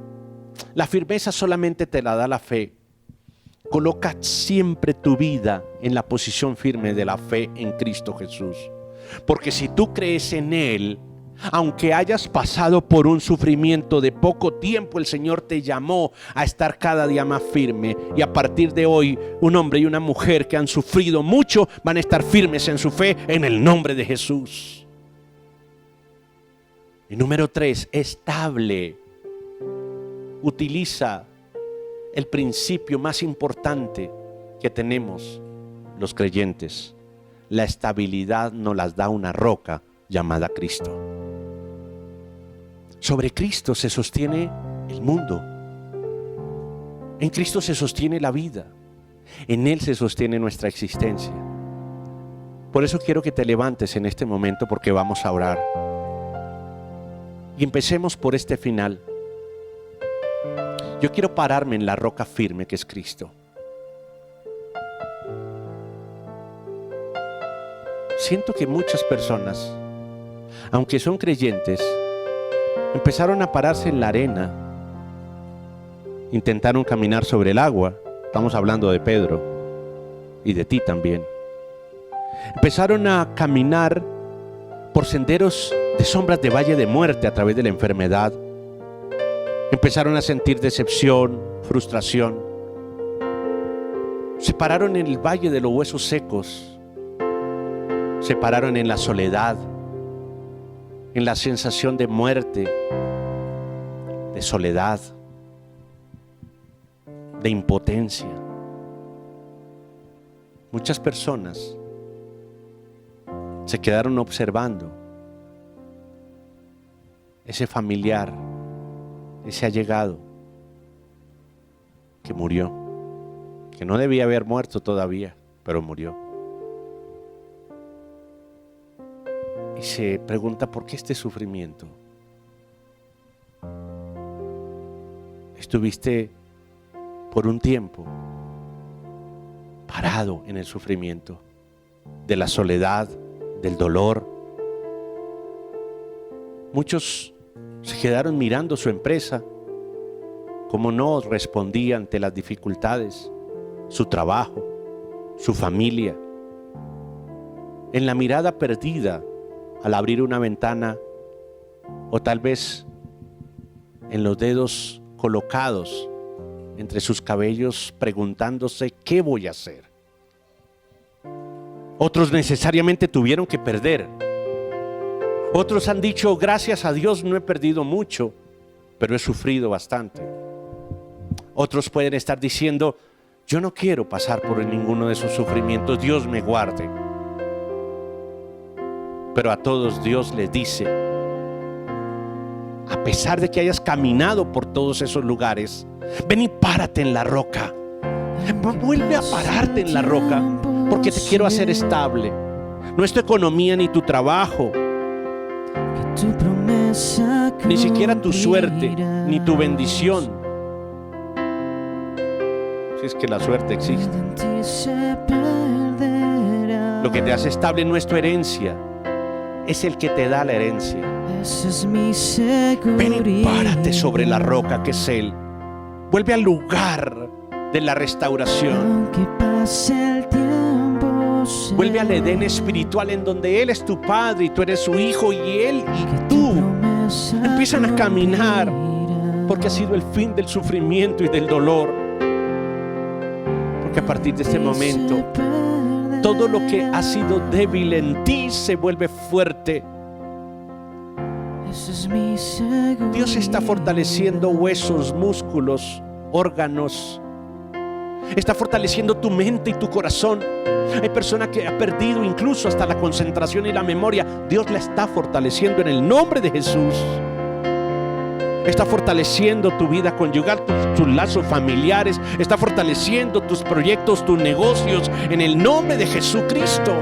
La firmeza solamente te la da la fe. Coloca siempre tu vida en la posición firme de la fe en Cristo Jesús. Porque si tú crees en Él, aunque hayas pasado por un sufrimiento de poco tiempo, el Señor te llamó a estar cada día más firme. Y a partir de hoy, un hombre y una mujer que han sufrido mucho van a estar firmes en su fe en el nombre de Jesús. Y número 3, estable. Utiliza el principio más importante que tenemos los creyentes. La estabilidad nos las da una roca llamada Cristo. Sobre Cristo se sostiene el mundo. En Cristo se sostiene la vida. En Él se sostiene nuestra existencia. Por eso quiero que te levantes en este momento, porque vamos a orar. Y empecemos por este final. Yo quiero pararme en la roca firme que es Cristo. Siento que muchas personas, aunque son creyentes, empezaron a pararse en la arena, intentaron caminar sobre el agua. Estamos hablando de Pedro y de ti también. Empezaron a caminar por senderos de sombras de valle de muerte a través de la enfermedad. Empezaron a sentir decepción, frustración. Se pararon en el valle de los huesos secos. Se pararon en la soledad, en la sensación de muerte, de soledad, de impotencia. Muchas personas se quedaron observando ese familiar, ese allegado que murió, que no debía haber muerto todavía, pero murió. Y se pregunta: ¿por qué este sufrimiento? Estuviste por un tiempo parado en el sufrimiento de la soledad, del dolor. Muchos se quedaron mirando su empresa, cómo no respondía ante las dificultades, su trabajo, su familia. En la mirada perdida al abrir una ventana, o tal vez en los dedos colocados entre sus cabellos, preguntándose: ¿qué voy a hacer? Otros necesariamente tuvieron que perder. Otros han dicho: gracias a Dios no he perdido mucho, pero he sufrido bastante. Otros pueden estar diciendo: yo no quiero pasar por ninguno de esos sufrimientos, Dios me guarde. Pero a todos Dios les dice: a pesar de que hayas caminado por todos esos lugares, ven y párate en la roca. Vuelve a pararte en la roca, porque te quiero hacer estable. No es tu economía ni tu trabajo, ni siquiera tu suerte, ni tu bendición, si es que la suerte existe. Lo que te hace estable no es tu herencia, es el que te da la herencia. Ven y párate sobre la roca que es Él. Vuelve al lugar de la restauración. Vuelve al Edén espiritual, en donde Él es tu Padre y tú eres su Hijo, y Él y tú empiezan a caminar, porque ha sido el fin del sufrimiento y del dolor. Porque a partir de este momento, todo lo que ha sido débil en ti se vuelve fuerte. Dios está fortaleciendo huesos, músculos, órganos. Está fortaleciendo tu mente y tu corazón. Hay personas que han perdido incluso hasta la concentración y la memoria. Dios la está fortaleciendo en el nombre de Jesús. Está fortaleciendo tu vida conyugal, tus lazos familiares. Está fortaleciendo tus proyectos, tus negocios en el nombre de Jesucristo.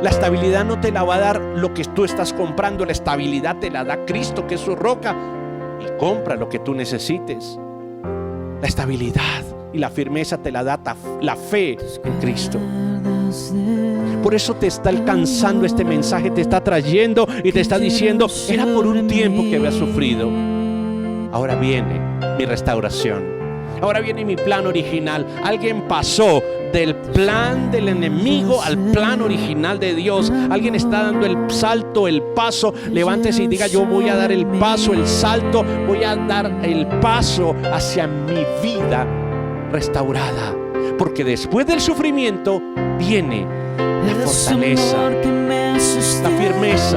La estabilidad no te la va a dar lo que tú estás comprando. La estabilidad te la da Cristo, que es su roca. Y compra lo que tú necesites. La estabilidad y la firmeza te la da la fe en Cristo. Por eso te está alcanzando este mensaje, te está trayendo y te está diciendo: era por un tiempo que había sufrido. Ahora viene mi restauración. Ahora viene mi plan original. Alguien pasó del plan del enemigo al plan original de Dios. Alguien está dando el salto, el paso. Levántese y diga: yo voy a dar el paso, el salto. Voy a dar el paso hacia mi vida restaurada. Porque después del sufrimiento viene la fortaleza, la firmeza,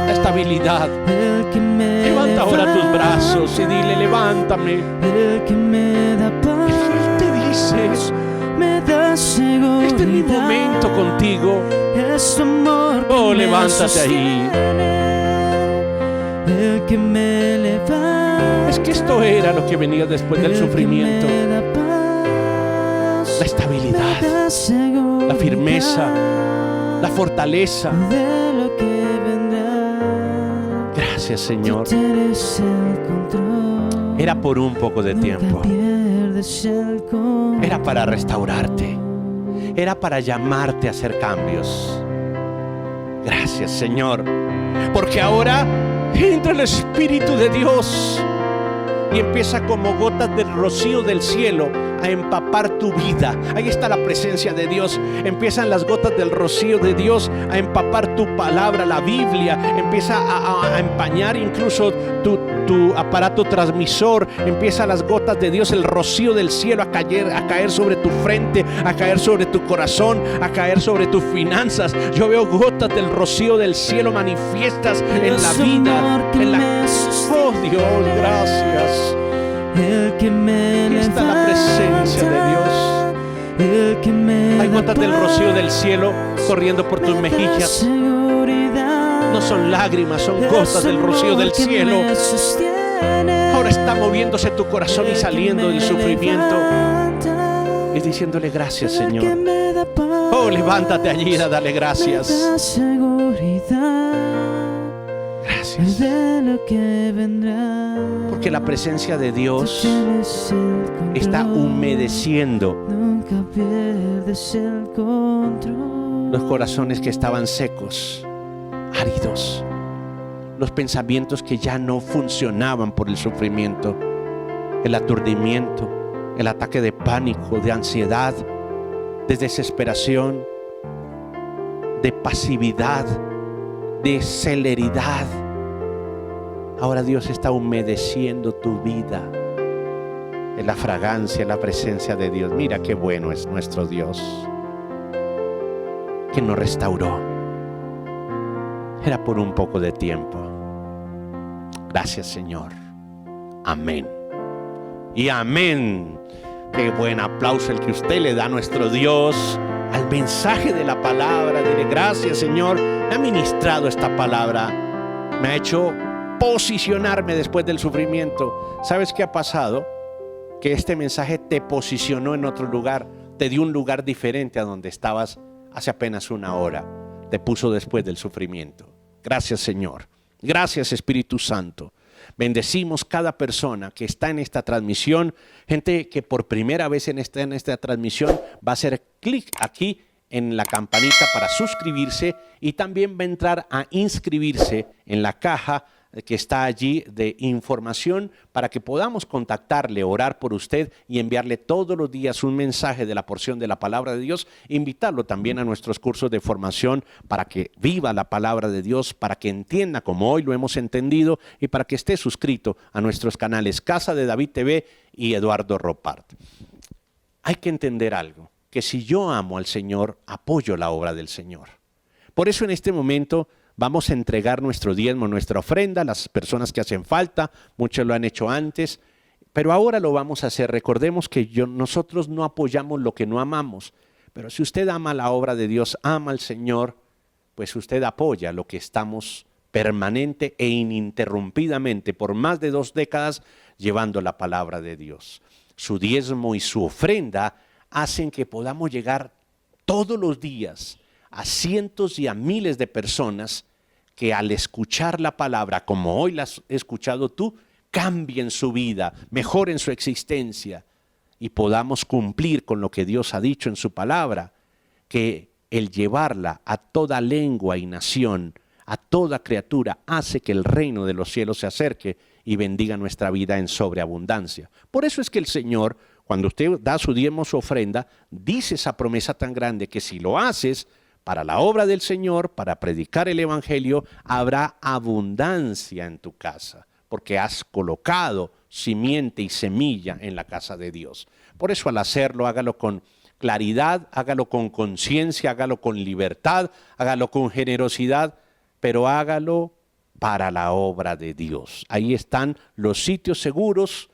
la estabilidad. Levanta ahora tus brazos y dile: levántame. Él te dice: este es mi momento contigo. Oh, levántate ahí. Es que esto era lo que venía después del sufrimiento. La estabilidad, la firmeza, la fortaleza. Gracias, Señor. Era por un poco de tiempo. Era para restaurarte. Era para llamarte a hacer cambios. Gracias, Señor. Porque ahora entra el Espíritu de Dios y empieza como gotas del rocío del cielo a empapar tu vida. Ahí está la presencia de Dios. Empiezan las gotas del rocío de Dios a empapar tu palabra, la Biblia. Empieza a empañar incluso tu aparato transmisor. Empiezan las gotas de Dios, el rocío del cielo a caer sobre tu frente, a caer sobre tu corazón, a caer sobre tus finanzas. Yo veo gotas del rocío del cielo manifiestas en la vida, oh Dios, gracias. Aquí está la presencia de Dios. Hay gotas del rocío del cielo corriendo por tus mejillas. No son lágrimas, son gotas del rocío del cielo. Ahora está moviéndose tu corazón y saliendo del sufrimiento y diciéndole: gracias, Señor. Oh, levántate allí y dale gracias. Gracias. Porque la presencia de Dios está humedeciendo los corazones que estaban secos, áridos, los pensamientos que ya no funcionaban por el sufrimiento, el aturdimiento, el ataque de pánico, de ansiedad, de desesperación, de pasividad, de celeridad. Ahora Dios está humedeciendo tu vida en la fragancia, en la presencia de Dios. Mira qué bueno es nuestro Dios, que nos restauró. Era por un poco de tiempo. Gracias, Señor. Amén. Y amén. Qué buen aplauso el que usted le da a nuestro Dios, al mensaje de la palabra. Dile: gracias, Señor. Me ha ministrado esta palabra. Me ha hecho posicionarme después del sufrimiento. ¿Sabes qué ha pasado? Que este mensaje te posicionó en otro lugar. Te dio un lugar diferente a donde estabas hace apenas una hora. Te puso después del sufrimiento. Gracias, Señor. Gracias, Espíritu Santo. Bendecimos cada persona que está en esta transmisión. Gente que por primera vez en esta transmisión va a hacer clic aquí en la campanita para suscribirse, y también va a entrar a inscribirse en la caja que está allí de información para que podamos contactarle, orar por usted y enviarle todos los días un mensaje de la porción de la palabra de Dios. Invitarlo también a nuestros cursos de formación para que viva la palabra de Dios, para que entienda como hoy lo hemos entendido, y para que esté suscrito a nuestros canales Casa de David TV y Eduardo Ropart. hay que entender algo, que si yo amo al Señor, apoyo la obra del Señor. Por eso en este momento vamos a entregar nuestro diezmo, nuestra ofrenda a las personas que hacen falta, muchos lo han hecho antes, pero ahora lo vamos a hacer. Recordemos que nosotros no apoyamos lo que no amamos, pero si usted ama la obra de Dios, ama al Señor, pues usted apoya lo que estamos permanente e ininterrumpidamente por más de 2 décadas llevando la palabra de Dios. Su diezmo y su ofrenda hacen que podamos llegar todos los días a cientos y a miles de personas que al escuchar la palabra, como hoy la has escuchado tú, cambien su vida, mejoren su existencia y podamos cumplir con lo que Dios ha dicho en su palabra, que el llevarla a toda lengua y nación, a toda criatura, hace que el reino de los cielos se acerque y bendiga nuestra vida en sobreabundancia. Por eso es que el Señor, cuando usted da su diezmo, su ofrenda, dice esa promesa tan grande que si lo haces para la obra del Señor, para predicar el Evangelio, habrá abundancia en tu casa, porque has colocado simiente y semilla en la casa de Dios. Por eso al hacerlo, hágalo con claridad, hágalo con conciencia, hágalo con libertad, hágalo con generosidad, pero hágalo para la obra de Dios. Ahí están los sitios seguros,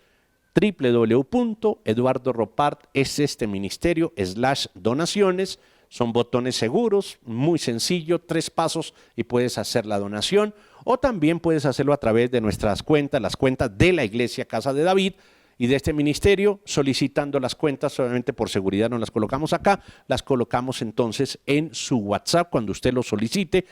www.eduardoropart es este ministerio /donaciones. Son botones seguros, muy sencillo, 3 pasos y puedes hacer la donación. O también puedes hacerlo a través de nuestras cuentas, las cuentas de la Iglesia Casa de David y de este ministerio, solicitando las cuentas. Solamente por seguridad no las colocamos acá, las colocamos entonces en su WhatsApp cuando usted lo solicite,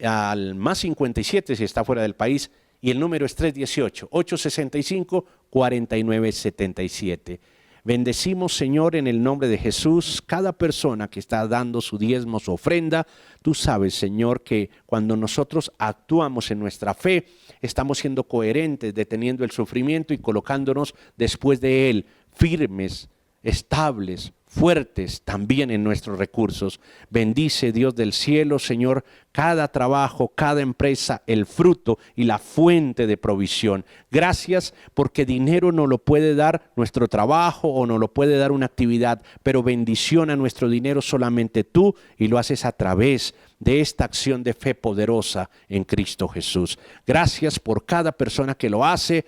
al +57 si está fuera del país, y el número es 318-865-4977. Bendecimos, Señor, en el nombre de Jesús, cada persona que está dando su diezmo, su ofrenda. Tú sabes, Señor, que cuando nosotros actuamos en nuestra fe, estamos siendo coherentes, deteniendo el sufrimiento y colocándonos después de él, firmes, estables, fuertes también en nuestros recursos. Bendice, Dios del cielo, Señor, cada trabajo, cada empresa, el fruto y la fuente de provisión. Gracias porque dinero no lo puede dar nuestro trabajo o no lo puede dar una actividad, pero bendición a nuestro dinero solamente tú, y lo haces a través de esta acción de fe poderosa en Cristo Jesús. Gracias por cada persona que lo hace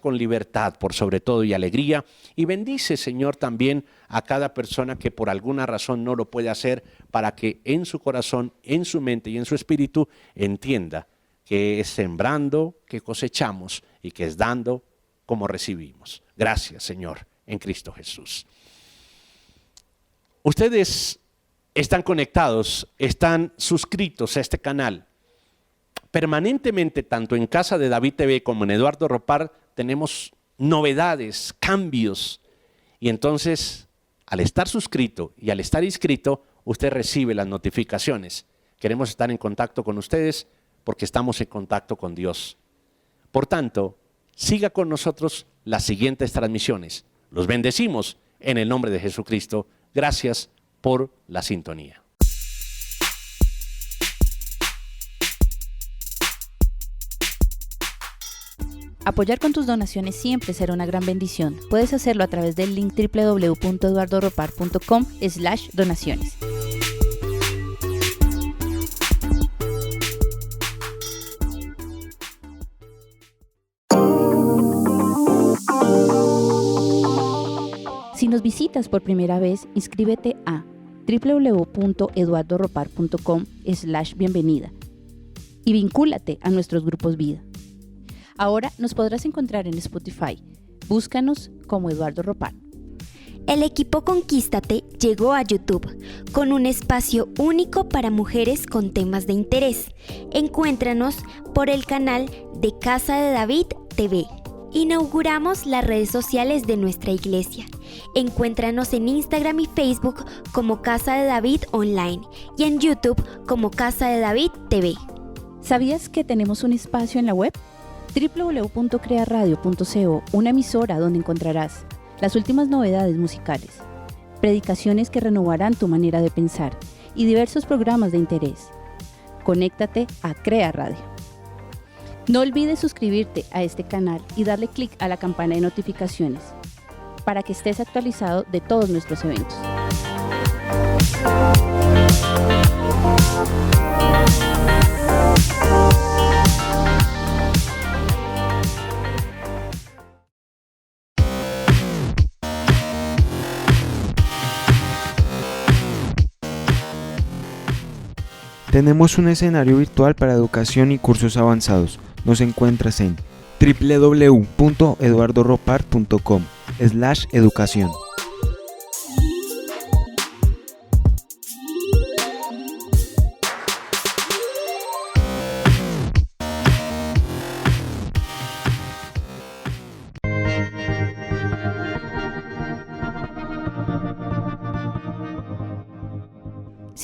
con libertad, por sobre todo, y alegría. Y bendice, Señor, también a cada persona que por alguna razón no lo puede hacer, para que en su corazón, en su mente y en su espíritu entienda que es sembrando que cosechamos y que es dando como recibimos. Gracias, Señor, en Cristo Jesús. Ustedes están conectados, están suscritos a este canal. Permanentemente, tanto en Casa de David TV como en Eduardo Ropart, tenemos novedades, cambios. Y entonces, al estar suscrito y al estar inscrito, usted recibe las notificaciones. Queremos estar en contacto con ustedes porque estamos en contacto con Dios. Por tanto, siga con nosotros las siguientes transmisiones. Los bendecimos en el nombre de Jesucristo. Gracias por la sintonía. Apoyar con tus donaciones siempre será una gran bendición. Puedes hacerlo a través del link www.eduardoropart.com/donaciones. Si nos visitas por primera vez, inscríbete a www.eduardoropart.com/bienvenida y vincúlate a nuestros grupos vida. Ahora nos podrás encontrar en Spotify. Búscanos como Eduardo Ropart. El equipo Conquístate llegó a YouTube con un espacio único para mujeres con temas de interés. Encuéntranos por el canal de Casa de David TV. Inauguramos las redes sociales de nuestra iglesia. Encuéntranos en Instagram y Facebook como Casa de David Online y en YouTube como Casa de David TV. ¿Sabías que tenemos un espacio en la web? www.crearadio.co, una emisora donde encontrarás las últimas novedades musicales, predicaciones que renovarán tu manera de pensar y diversos programas de interés. Conéctate a Crea Radio. No olvides suscribirte a este canal y darle clic a la campana de notificaciones. para que estés actualizado de todos nuestros eventos. Tenemos un escenario virtual para educación y cursos avanzados. Nos encuentras en www.eduardoropart.com/educación.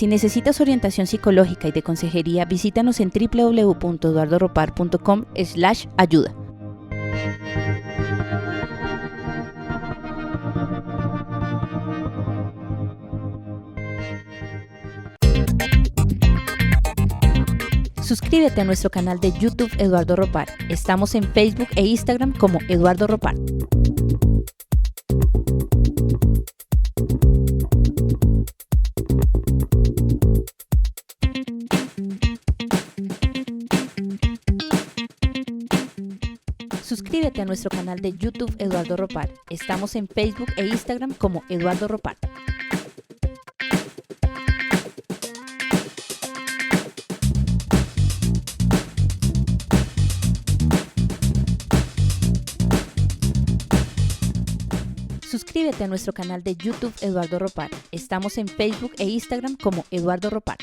Si necesitas orientación psicológica y de consejería, visítanos en www.eduardoropart.com/ayuda. Suscríbete a nuestro canal de YouTube Eduardo Ropart. Estamos en Facebook e Instagram como Eduardo Ropart. Suscríbete a nuestro canal de YouTube Eduardo Ropart. Estamos en Facebook e Instagram como Eduardo Ropart. Suscríbete a nuestro canal de YouTube Eduardo Ropart. Estamos en Facebook e Instagram como Eduardo Ropart.